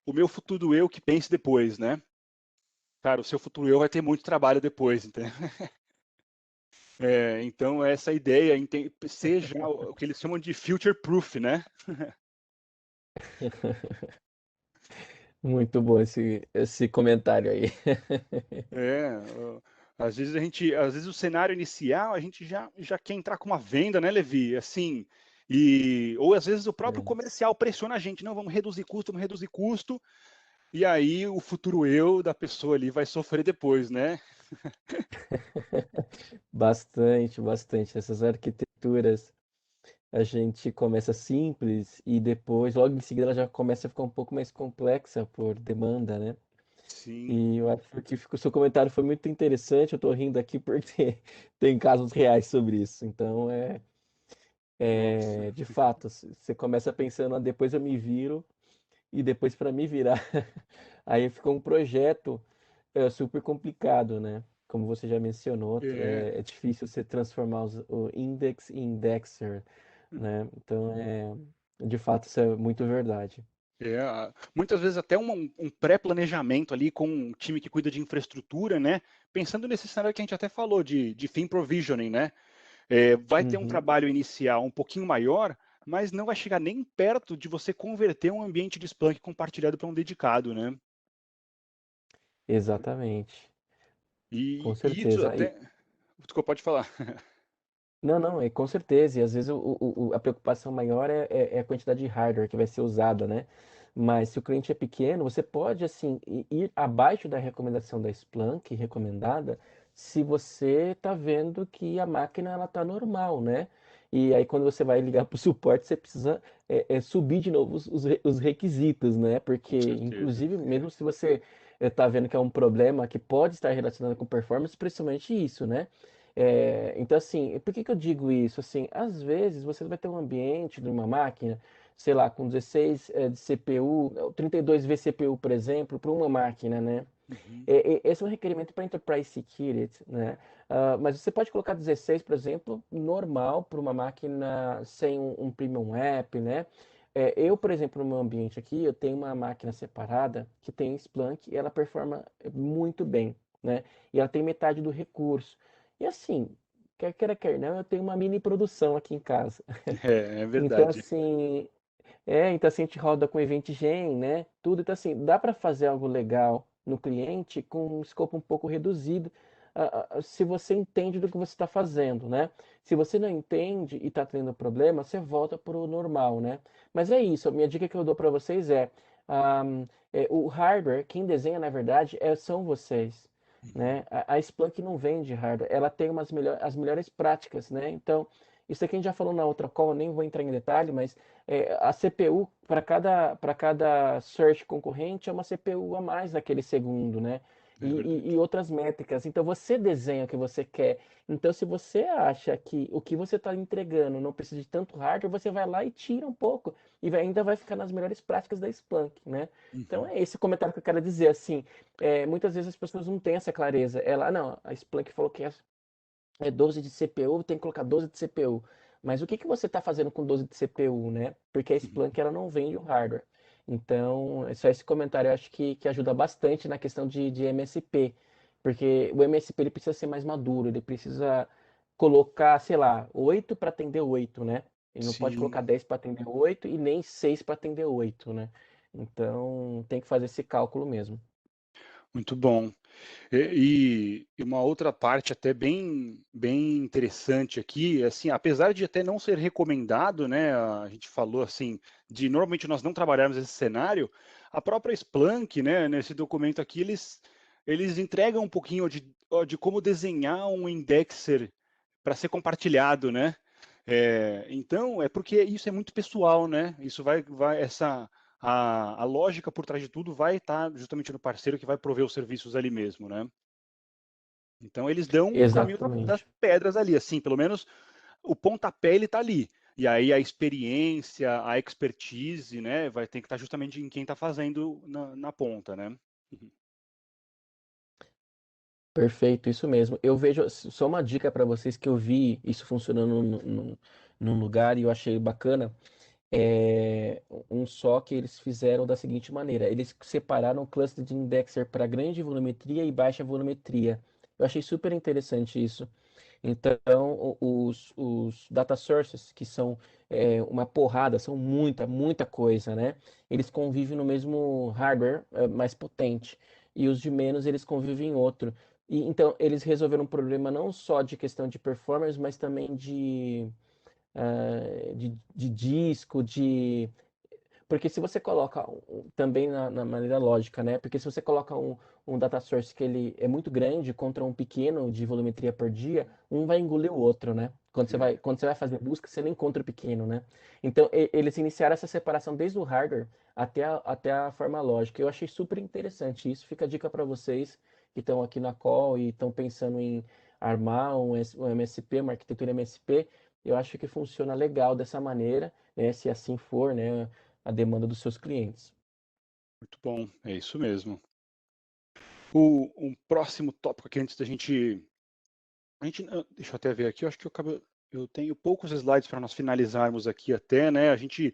o meu futuro eu que pense depois, né? Cara, o seu futuro eu vai ter muito trabalho depois, entendeu? Então, essa ideia seja o que eles chamam de future proof, né? Muito bom esse comentário aí. Às vezes o cenário inicial a gente já quer entrar com uma venda, né, Levi? Assim, ou às vezes o próprio É. comercial pressiona a gente, não, vamos reduzir custo, e aí o futuro eu da pessoa ali vai sofrer depois, né? Bastante, bastante. Essas arquiteturas, a gente começa simples e depois, logo em seguida, ela já começa a ficar um pouco mais complexa por demanda, né? Sim, E eu acho que o seu comentário foi muito interessante. Eu tô rindo aqui porque tem casos reais sobre isso. Então, nossa, de fato, você começa pensando, ah, depois eu me viro, e depois para me virar, aí ficou um projeto super complicado, né? Como você já mencionou, é. é difícil você transformar o index em indexer, né? Então, de fato, isso é muito verdade. Muitas vezes até um pré-planejamento ali com um time que cuida de infraestrutura, né? Pensando nesse cenário que a gente até falou de theme provisioning, né? Vai ter um Uhum, trabalho inicial um pouquinho maior, mas não vai chegar nem perto de você converter um ambiente de Splunk compartilhado para um dedicado, né? exatamente, com E isso certeza. até. Desculpa, pode falar. Não, não, com certeza. E às vezes a preocupação maior é a quantidade de hardware que vai ser usada, né? Mas se o cliente é pequeno, você pode, assim, ir abaixo da recomendação da Splunk recomendada, se você está vendo que a máquina ela está normal, né? E aí quando você vai ligar para o suporte, você precisa subir de novo os requisitos, né? Com Porque, certeza. inclusive, mesmo se você está vendo que é um problema que pode estar relacionado com performance, principalmente isso, né? Então, assim, por que que eu digo isso? Assim, às vezes você vai ter um ambiente de uma máquina, sei lá, com 16 de CPU, 32 vCPU, por exemplo, para uma máquina, né? Uhum. Esse é um requerimento para Enterprise Security, né? Mas você pode colocar 16, por exemplo, normal para uma máquina sem um Premium App, né? Eu, por exemplo, no meu ambiente aqui, eu tenho uma máquina separada que tem Splunk e ela performa muito bem, né? E ela tem metade do recurso. E assim, quer queira, quer não, eu tenho uma mini produção aqui em casa. É Então, verdade. assim, a gente roda com Event Gen, né? Tudo, então assim, dá para fazer algo legal no cliente com um escopo um pouco reduzido, se você entende do que você está fazendo, né? Se você não entende e está tendo problema, você volta para o normal, né? Mas é isso, a minha dica que eu dou para vocês o hardware, quem desenha na verdade são vocês, Uhum. né? A Splunk não vende hardware, ela tem as melhores práticas, né? Então, isso aqui a gente já falou na outra call, eu nem vou entrar em detalhe, mas a CPU para cada search concorrente é uma CPU a mais naquele segundo, né? É E verdade. outras métricas. Então você desenha o que você quer. Então, se você acha que o que você está entregando não precisa de tanto hardware, você vai lá e tira um pouco e ainda vai ficar nas melhores práticas da Splunk, né? Então Uhum. é esse comentário que eu quero dizer. Assim, muitas vezes as pessoas não têm essa clareza. Ela, não, a Splunk falou que é 12 de CPU, tem que colocar 12 de CPU. Mas o que que você está fazendo com 12 de CPU, né? Porque a Uhum. Splunk ela não vende o hardware. Então, só esse comentário eu acho que ajuda bastante na questão de MSP. Porque o MSP ele precisa ser mais maduro, ele precisa colocar, sei lá, 8 para atender 8, né? Ele não pode Sim, colocar 10 para atender 8 e nem 6 para atender 8, né? Então, tem que fazer esse cálculo mesmo. muito bom. E uma outra parte até bem interessante aqui, assim, apesar de até não ser recomendado, né, a gente falou assim, de normalmente nós não trabalharmos esse cenário, a própria Splunk, né, nesse documento aqui, eles entregam um pouquinho de como desenhar um indexer para ser compartilhado, né? Então, é porque isso é muito pessoal, né? Isso a lógica por trás de tudo vai estar justamente no parceiro que vai prover os serviços ali mesmo, né? Então eles dão o caminho das Exatamente. pedras ali, assim, pelo menos o pontapé ele está ali. E aí a experiência, a expertise, né, vai ter que estar justamente em quem está fazendo na ponta, né? Uhum. Perfeito, isso mesmo. Eu vejo só uma dica para vocês que eu vi isso funcionando num lugar e eu achei bacana. Um só que eles fizeram da seguinte maneira: eles separaram o cluster de indexer para grande volumetria e baixa volumetria. Eu achei super interessante isso. Então, os data sources, que são uma porrada, são muita coisa, né? Eles convivem no mesmo hardware mais potente. E os de menos, eles convivem em outro. E, então, eles resolveram um problema não só de questão de performance, mas também de disco, porque se você coloca também na maneira lógica, né? Porque se você coloca um data source que ele é muito grande contra um pequeno de volumetria por dia, um vai engolir o outro, né? É, Quando você vai fazer busca, você não encontra o pequeno, né? Então, eles iniciaram essa separação desde o hardware até a forma lógica. Eu achei super interessante isso. Fica a dica para vocês que estão aqui na call e estão pensando em armar um MSP, uma arquitetura MSP. Eu acho que funciona legal dessa maneira, né? Se assim for, né? A demanda dos seus clientes. muito bom, é isso mesmo. Um próximo tópico aqui antes da deixa eu até ver aqui, eu acho que eu tenho poucos slides para nós finalizarmos aqui até, né? A gente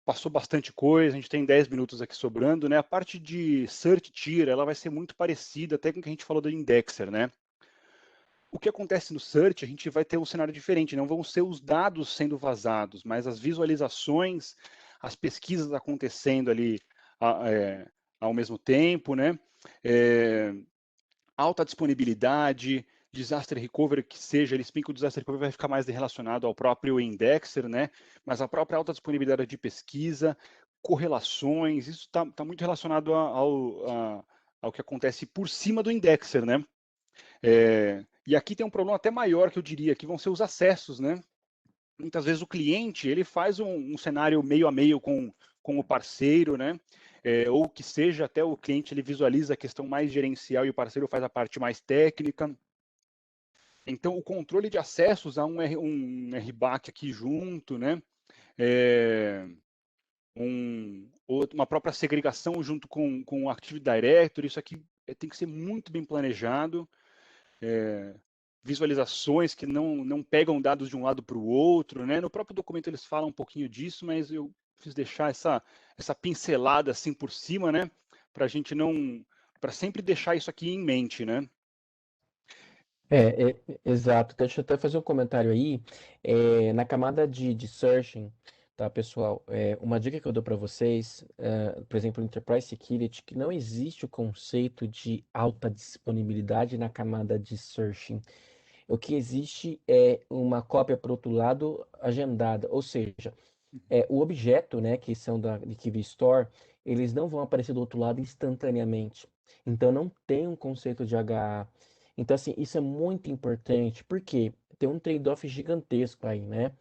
passou bastante coisa, a gente tem 10 minutos aqui sobrando, né? A parte de cert tier, ela vai ser muito parecida até com o que a gente falou do indexer, né? O que acontece no search, a gente vai ter um cenário diferente, não vão ser os dados sendo vazados, mas as visualizações, as pesquisas acontecendo ali ao mesmo tempo, né? É, alta disponibilidade, disaster recovery, que seja, eles bem que o disaster recovery vai ficar mais relacionado ao próprio indexer, né? Mas a própria alta disponibilidade de pesquisa, correlações, isso está muito relacionado ao que acontece por cima do indexer, né? E aqui tem um problema até maior que eu diria, que vão ser os acessos, né? Muitas vezes o cliente ele faz um cenário meio a meio com o parceiro, né? Ou que seja até o cliente ele visualiza a questão mais gerencial e o parceiro faz a parte mais técnica. Então, o controle de acessos a um RBAC aqui junto, né? Uma própria segregação junto com o Active Directory, isso aqui tem que ser muito bem planejado. Visualizações que não pegam dados de um lado para o outro, né? No próprio documento eles falam um pouquinho disso, mas eu quis deixar essa pincelada assim por cima, né? Para a gente para sempre deixar isso aqui em mente, né? Exato. Deixa eu até fazer um comentário aí. Na camada de searching, tá, pessoal? Uma dica que eu dou para vocês, por exemplo, Enterprise Security, que não existe o conceito de alta disponibilidade na camada de searching. O que existe é uma cópia para o outro lado agendada, ou seja, o objeto, né, que são de Key Store, eles não vão aparecer do outro lado instantaneamente. Então não tem um conceito de HA. Então assim, isso é muito importante, porque tem um trade-off gigantesco aí, né?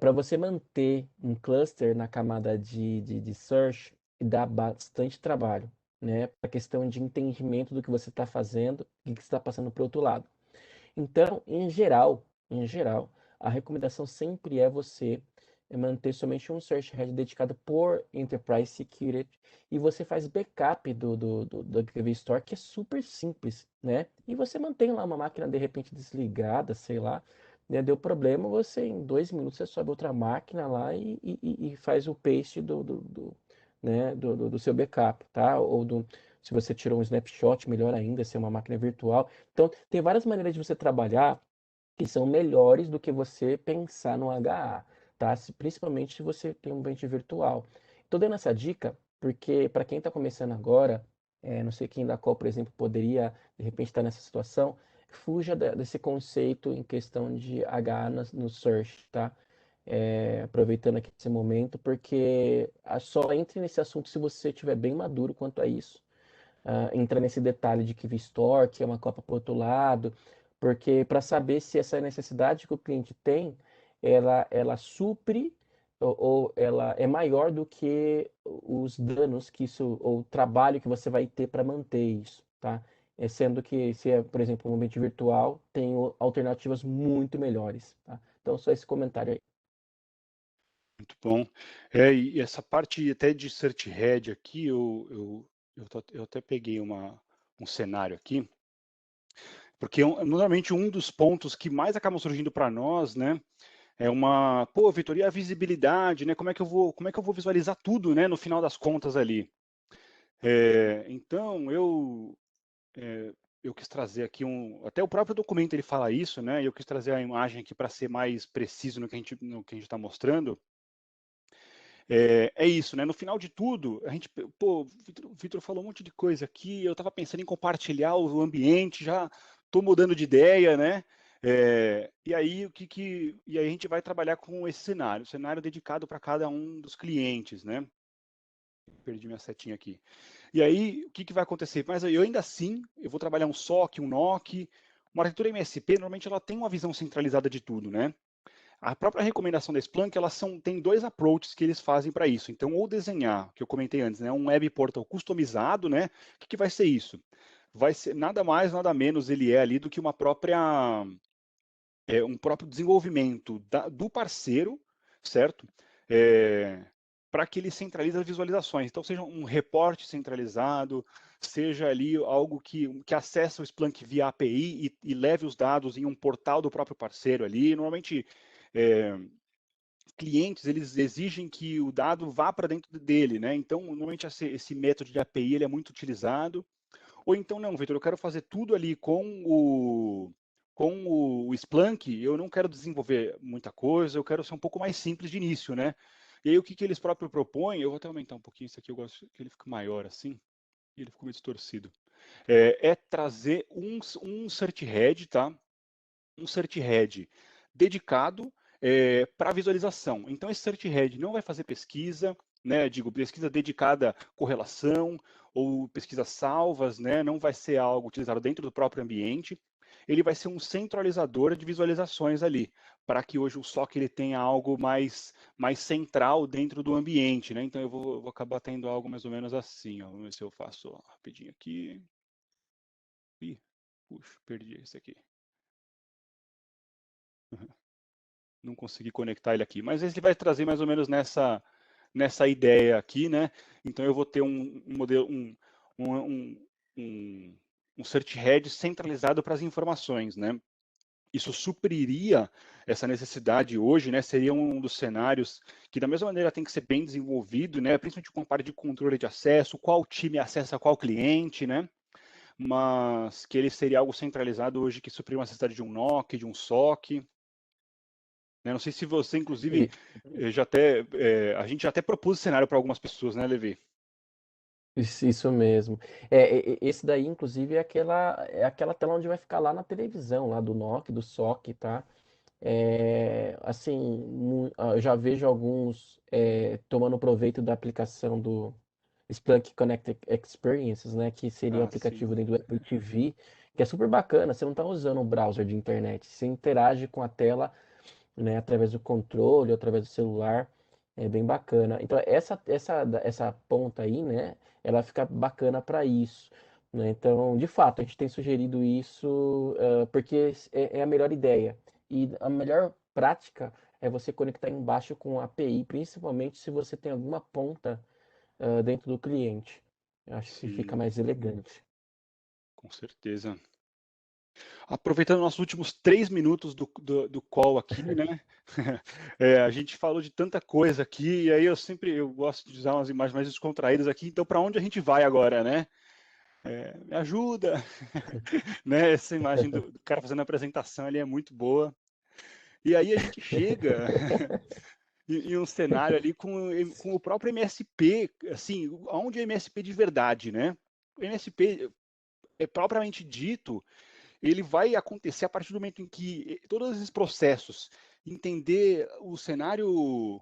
Para você manter um cluster na camada de search, dá bastante trabalho, né? A questão de entendimento do que você está fazendo e que está passando para o outro lado. Então, em geral, a recomendação sempre é você manter somente um search head dedicado por Enterprise Security e você faz backup do DB Store, que é super simples, né? E você mantém lá uma máquina de repente desligada, sei lá, né? Deu problema, você em 2 minutos você sobe outra máquina lá e faz o paste né, do seu backup, tá? Se você tirou um snapshot, melhor ainda, se é uma máquina virtual. Então, tem várias maneiras de você trabalhar que são melhores do que você pensar no HA, tá? Principalmente se você tem um ambiente virtual. Estou dando essa dica porque, para quem está começando agora, não sei quem da qual, por exemplo, poderia, de repente, estar nessa situação, fuja desse conceito em questão de HA no search, tá? Aproveitando aqui esse momento, porque só entre nesse assunto se você estiver bem maduro quanto a isso. Entra nesse detalhe de que VStore, que é uma copa para o outro lado, porque para saber se essa necessidade que o cliente tem, ela supre ou ela é maior do que os danos que isso, ou o trabalho que você vai ter para manter isso, tá? Sendo que se é, por exemplo, um ambiente virtual, tem alternativas muito melhores, tá? Então, só esse comentário aí. Muito bom. E essa parte até de search head aqui, eu até peguei um cenário aqui, porque normalmente um dos pontos que mais acabam surgindo para nós, né, pô, Vitor, e a visibilidade, né? Como é que eu vou visualizar tudo, né, no final das contas ali? Então, eu quis trazer aqui até o próprio documento ele fala isso, né? Eu quis trazer a imagem aqui para ser mais preciso no que a gente está mostrando. Isso, né? No final de tudo, pô, o Vitor falou um monte de coisa aqui, eu estava pensando em compartilhar o ambiente, já estou mudando de ideia, né? E aí e aí a gente vai trabalhar com esse cenário dedicado para cada um dos clientes, né? Perdi minha setinha aqui. E aí, o que vai acontecer? Mas eu ainda assim, eu vou trabalhar um SOC, um NOC, uma arquitetura MSP, normalmente ela tem uma visão centralizada de tudo, né? A própria recomendação da Splunk, tem dois approaches que eles fazem para isso. Então, ou desenhar, que eu comentei antes, né, um web portal customizado, né? O que vai ser isso? Vai ser nada mais, nada menos ele é ali do que um próprio desenvolvimento do parceiro, certo? Para que ele centralize as visualizações. Então, seja um reporte centralizado, seja ali algo que acessa o Splunk via API e leve os dados em um portal do próprio parceiro ali. Normalmente, clientes eles exigem que o dado vá para dentro dele, né? Então, normalmente esse método de API ele é muito utilizado. Ou então, não, Vitor, eu quero fazer tudo ali com o Splunk, eu não quero desenvolver muita coisa, eu quero ser um pouco mais simples de início, né? E aí, o que eles próprios propõem, eu vou até aumentar um pouquinho isso aqui, eu gosto que ele fique maior assim, e ele ficou meio distorcido. Trazer um cert head, tá? Um cert head dedicado para visualização. Então, esse cert head não vai fazer pesquisa, né? Digo, pesquisa dedicada à correlação ou pesquisas salvas, né? Não vai ser algo utilizado dentro do próprio ambiente. Ele vai ser um centralizador de visualizações ali, para que hoje o SOC ele tenha algo mais central dentro do ambiente, né? Então eu vou acabar tendo algo mais ou menos assim, ó. Vamos ver se eu faço rapidinho aqui. Ih, puxa, perdi esse aqui. Não consegui conectar ele aqui, mas ele vai trazer mais ou menos nessa ideia aqui, né? Então eu vou ter um modelo, um search head centralizado para as informações, né? Isso supriria essa necessidade hoje, né? Seria um dos cenários que, da mesma maneira, tem que ser bem desenvolvido, né? Principalmente com a parte de controle de acesso, qual time acessa qual cliente, né? Mas que ele seria algo centralizado hoje que supriria uma necessidade de um NOC, de um SOC. Né? Não sei se você, inclusive, a gente já até propôs esse cenário para algumas pessoas, né, Levi? Isso mesmo. Esse daí, inclusive, é aquela tela onde vai ficar lá na televisão, lá do NOC, do SOC, tá? Assim, eu já vejo alguns tomando proveito da aplicação do Splunk Connect Experiences, né? Que seria o Ah, sim. aplicativo dentro do Apple TV, que é super bacana. Você não está usando um browser de internet, você interage com a tela, né, através do controle, através do celular, é bem bacana. Então essa ponta aí, né, ela fica bacana para isso, né? Então, de fato, a gente tem sugerido isso porque é a melhor ideia e a melhor prática é você conectar embaixo com a API, principalmente se você tem alguma ponta dentro do cliente. Eu acho que fica Sim, mais elegante. com certeza. Aproveitando nossos últimos 3 minutos do call aqui, né? A gente falou de tanta coisa aqui, e aí eu gosto de usar umas imagens mais descontraídas aqui, então para onde a gente vai agora, né? Me ajuda, né? Essa imagem do cara fazendo a apresentação ali é muito boa. E aí a gente chega em um cenário ali com o próprio MSP, assim, onde é MSP de verdade, né? O MSP é propriamente dito, ele vai acontecer a partir do momento em que todos esses processos, entender o cenário,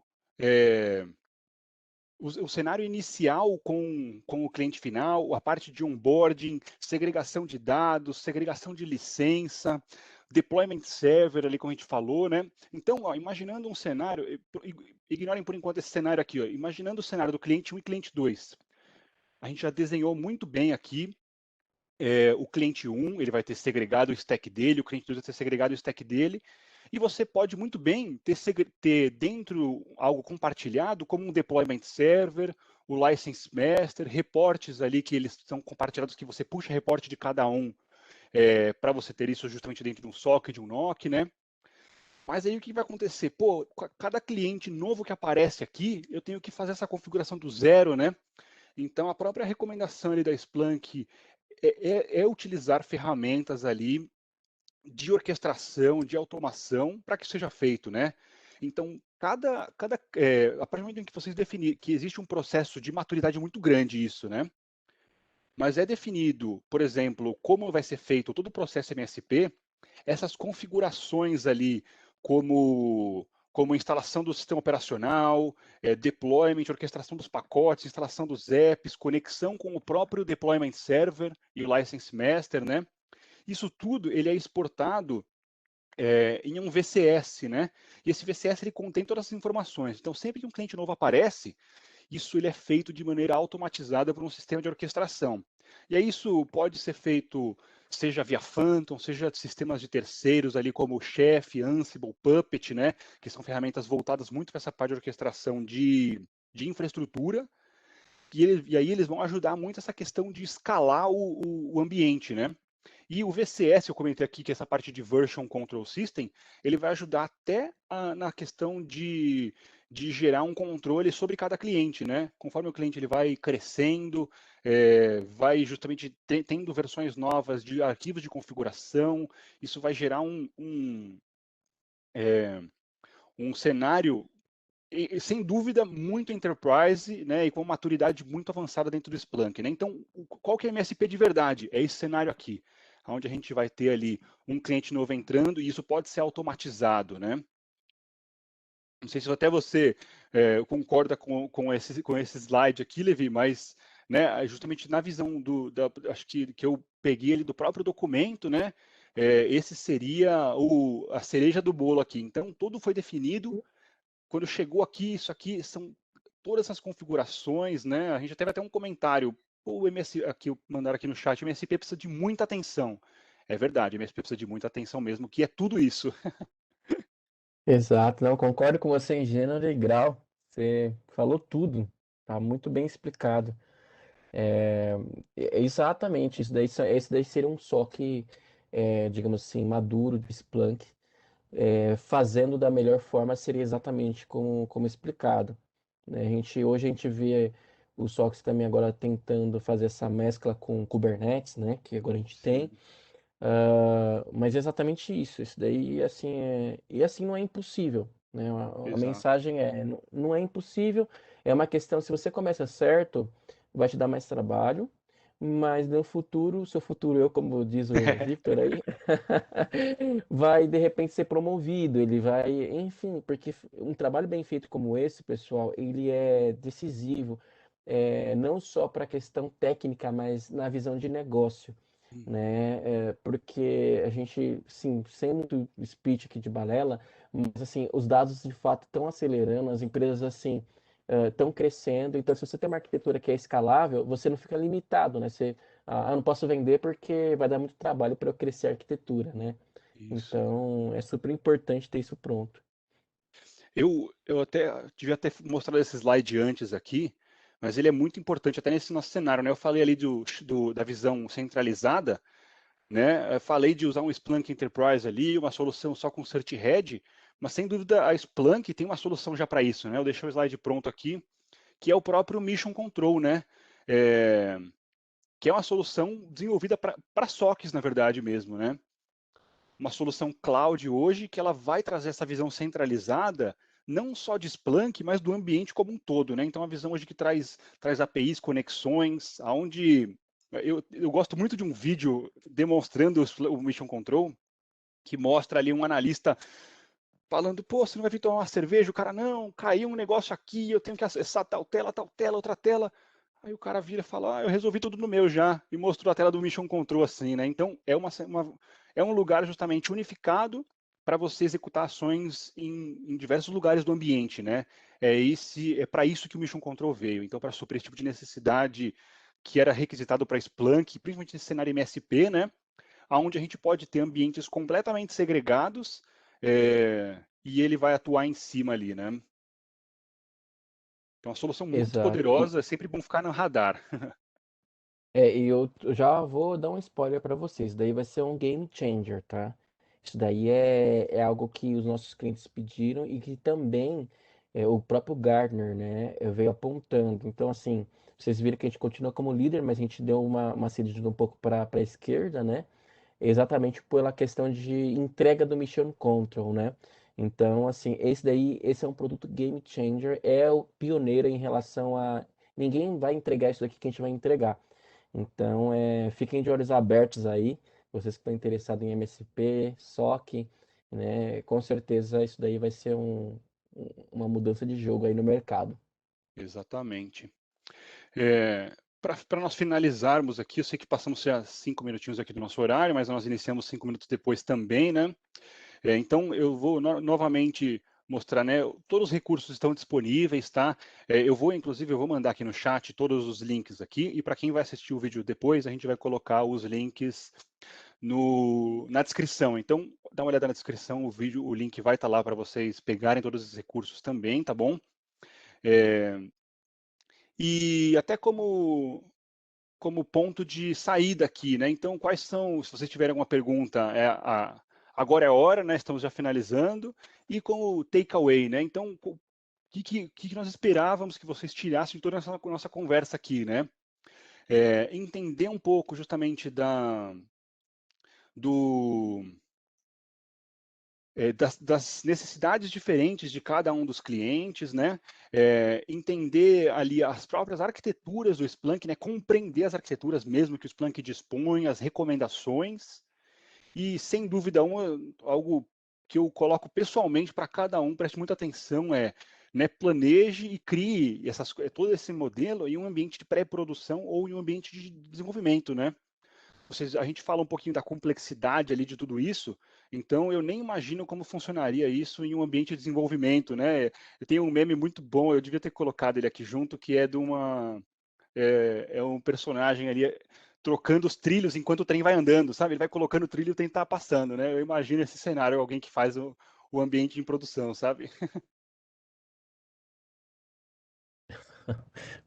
o cenário inicial com o cliente final, a parte de onboarding, segregação de dados, segregação de licença, deployment server, ali como a gente falou, né? Então, ó, imaginando um cenário, ignorem por enquanto esse cenário aqui, ó, imaginando o cenário do cliente 1 e cliente 2. A gente já desenhou muito bem aqui o cliente 1, ele vai ter segregado o stack dele, o cliente 2 vai ter segregado o stack dele, e você pode muito bem ter dentro algo compartilhado, como um deployment server, o license master, reportes ali que eles são compartilhados, que você puxa reporte de cada um, para você ter isso justamente dentro de um SOC, de um NOC, né? Mas aí o que vai acontecer? Pô, cada cliente novo que aparece aqui, eu tenho que fazer essa configuração do zero, né? Então, a própria recomendação ali da Splunk é utilizar ferramentas ali de orquestração, de automação, para que isso seja feito, né? Então, a partir do momento em que vocês definirem que existe um processo de maturidade muito grande isso, né? Mas é definido, por exemplo, como vai ser feito todo o processo MSP, essas configurações ali, como instalação do sistema operacional, deployment, orquestração dos pacotes, instalação dos apps, conexão com o próprio deployment server e o license master, né? Isso tudo ele é exportado em um VCS, né? E esse VCS ele contém todas as informações. Então, sempre que um cliente novo aparece, isso ele é feito de maneira automatizada por um sistema de orquestração. E aí isso pode ser feito seja via Phantom, seja de sistemas de terceiros ali como o Chef, Ansible, Puppet, né, que são ferramentas voltadas muito para essa parte de orquestração de infraestrutura, e aí eles vão ajudar muito essa questão de escalar o ambiente, né? E o VCS, eu comentei aqui que essa parte de Version Control System, ele vai ajudar até na questão de gerar um controle sobre cada cliente, né? Conforme o cliente ele vai crescendo, vai justamente tendo versões novas de arquivos de configuração, isso vai gerar um cenário sem dúvida, muito enterprise, né, e com maturidade muito avançada dentro do Splunk, né? Então, qual que é MSP de verdade? É esse cenário aqui, onde a gente vai ter ali um cliente novo entrando e isso pode ser automatizado, né? Não sei se até você concorda com esse slide aqui, Levi, mas né, justamente na visão acho que eu peguei ele do próprio documento, né? Esse seria a cereja do bolo aqui. Então, tudo foi definido. Quando chegou aqui, isso aqui são todas as configurações, né? A gente teve até um comentário. O MS, aqui, mandaram aqui no chat, o MSP precisa de muita atenção. É verdade, o MSP precisa de muita atenção mesmo, que é tudo isso. Exato, não, concordo com você em gênero e grau. Você falou tudo, tá muito bem explicado. É, exatamente, esse daí seria um SOC, digamos assim, maduro de Splunk, fazendo da melhor forma seria exatamente como explicado, né? Hoje a gente vê o SOCs também agora tentando fazer essa mescla com Kubernetes, né? Que agora a gente tem. Sim, Mas é exatamente isso daí assim e assim não é impossível, né? A exato. mensagem é, não é impossível, é uma questão, se você começa certo, vai te dar mais trabalho, mas no futuro, seu futuro, eu, como diz o Victor aí, vai de repente ser promovido, ele vai, enfim, porque um trabalho bem feito como esse, pessoal, ele é decisivo, não só para a questão técnica, mas na visão de negócio, Uhum. né? Porque a gente, sim, sem muito speech aqui de balela, mas assim, os dados de fato estão acelerando, as empresas assim estão crescendo, então se você tem uma arquitetura que é escalável, você não fica limitado, né? Eu não posso vender porque vai dar muito trabalho para eu crescer a arquitetura, né? Isso. Então é super importante ter isso pronto. Eu até devia ter mostrado esse slide antes aqui, mas ele é muito importante até nesse nosso cenário, né? Eu falei ali da visão centralizada, né? Eu falei de usar um Splunk Enterprise ali, uma solução só com CertHead, mas sem dúvida a Splunk tem uma solução já para isso, né? Eu deixei o slide pronto aqui, que é o próprio Mission Control, né? É, que é uma solução desenvolvida para SOCs, na verdade mesmo, né? Uma solução cloud hoje que ela vai trazer essa visão centralizada, não só de Splunk, mas do ambiente como um todo, né? Então, a visão hoje que traz APIs, conexões, aonde eu gosto muito de um vídeo demonstrando o Mission Control, que mostra ali um analista falando, pô, você não vai vir tomar uma cerveja? O cara, não, caiu um negócio aqui, eu tenho que acessar tal tela, outra tela. Aí o cara vira e fala, eu resolvi tudo no meu já, e mostrou a tela do Mission Control assim, né? Então, é um lugar justamente unificado para você executar ações em diversos lugares do ambiente, né? É para isso que o Mission Control veio. Então, para suprir esse tipo de necessidade que era requisitado para Splunk, principalmente nesse cenário MSP, né? Onde a gente pode ter ambientes completamente segregados e ele vai atuar em cima ali, né? Então, uma solução muito Exato. poderosa, é sempre bom ficar no radar. E eu já vou dar um spoiler para vocês. Daí vai ser um game changer, tá? Isso daí é algo que os nossos clientes pediram e que também o próprio Gartner, né, veio apontando. Então, assim, vocês viram que a gente continua como líder, mas a gente deu uma cedida um pouco para a esquerda, né? Exatamente pela questão de entrega do Mission Control, né? Então, assim, esse é um produto game changer, é o pioneiro em relação a ninguém vai entregar isso daqui que a gente vai entregar. Então, fiquem de olhos abertos aí, vocês que estão interessados em MSP, SOC, né? Com certeza isso daí vai ser uma mudança de jogo aí no mercado. Exatamente. Para nós finalizarmos aqui, eu sei que passamos já 5 minutinhos aqui do nosso horário, mas nós iniciamos 5 minutos depois também, né? Então, eu vou novamente mostrar, né? Todos os recursos estão disponíveis, tá? Inclusive, eu vou mandar aqui no chat todos os links aqui, e para quem vai assistir o vídeo depois, a gente vai colocar os links na descrição. Então, dá uma olhada na descrição, o link vai estar lá para vocês pegarem todos os recursos também, tá bom? E até como ponto de saída aqui, né? Então, quais são, se vocês tiverem alguma pergunta, agora é a hora, né? Estamos já finalizando, e como takeaway, né? Então, o que nós esperávamos que vocês tirassem de toda essa nossa conversa aqui, né? Entender um pouco justamente do, das necessidades diferentes de cada um dos clientes, né? Entender ali as próprias arquiteturas do Splunk, né? Compreender as arquiteturas mesmo que o Splunk dispõe, as recomendações, e sem dúvida algo que eu coloco pessoalmente para cada um, preste muita atenção, né, planeje e crie todo esse modelo em um ambiente de pré-produção ou em um ambiente de desenvolvimento, né? A gente fala um pouquinho da complexidade ali de tudo isso, então eu nem imagino como funcionaria isso em um ambiente de desenvolvimento, né? Eu tenho um meme muito bom, eu devia ter colocado ele aqui junto, que é de um personagem ali trocando os trilhos enquanto o trem vai andando, sabe? Ele vai colocando o trilho e o trem tá passando, né? Eu imagino esse cenário, alguém que faz o ambiente em produção, sabe?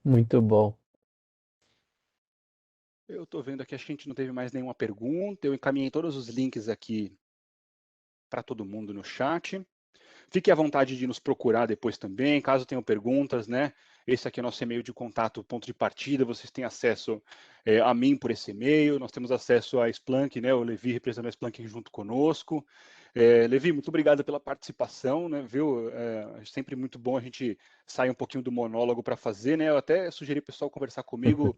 Muito bom. Eu estou vendo aqui, acho que a gente não teve mais nenhuma pergunta, eu encaminhei todos os links aqui para todo mundo no chat. Fique à vontade de nos procurar depois também, caso tenham perguntas, né? Esse aqui é o nosso e-mail de contato, ponto de partida. Vocês têm acesso a mim por esse e-mail. Nós temos acesso a Splunk, né? O Levi representando a Splunk junto conosco. Levi, muito obrigado pela participação, né? Viu? É sempre muito bom a gente sair um pouquinho do monólogo para fazer, né? Eu até sugeri o pessoal conversar comigo.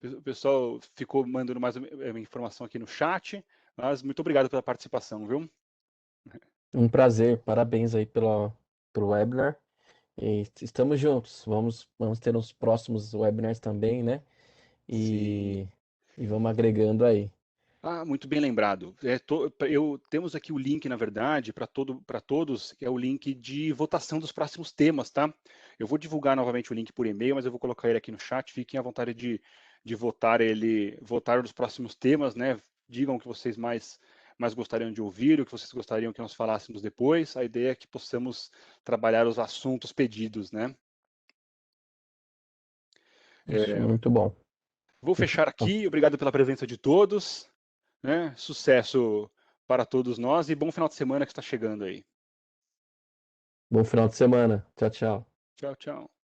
O pessoal ficou mandando mais informação aqui no chat, mas muito obrigado pela participação, viu? Um prazer, parabéns aí pelo webinar. E estamos juntos. Vamos ter uns próximos webinars também, né? Sim. E vamos agregando aí. Ah, muito bem lembrado. Temos aqui o link, na verdade, para todos, que é o link de votação dos próximos temas, tá? Eu vou divulgar novamente o link por e-mail, mas eu vou colocar ele aqui no chat. Fiquem à vontade de votar nos próximos temas, né? Digam o que vocês mais gostariam de ouvir, o que vocês gostariam que nós falássemos depois. A ideia é que possamos trabalhar os assuntos pedidos, né? Isso, muito bom. Vou fechar aqui. Obrigado pela presença de todos. Né? Sucesso para todos nós e bom final de semana que está chegando aí. Bom final de semana. Tchau, tchau. Tchau, tchau.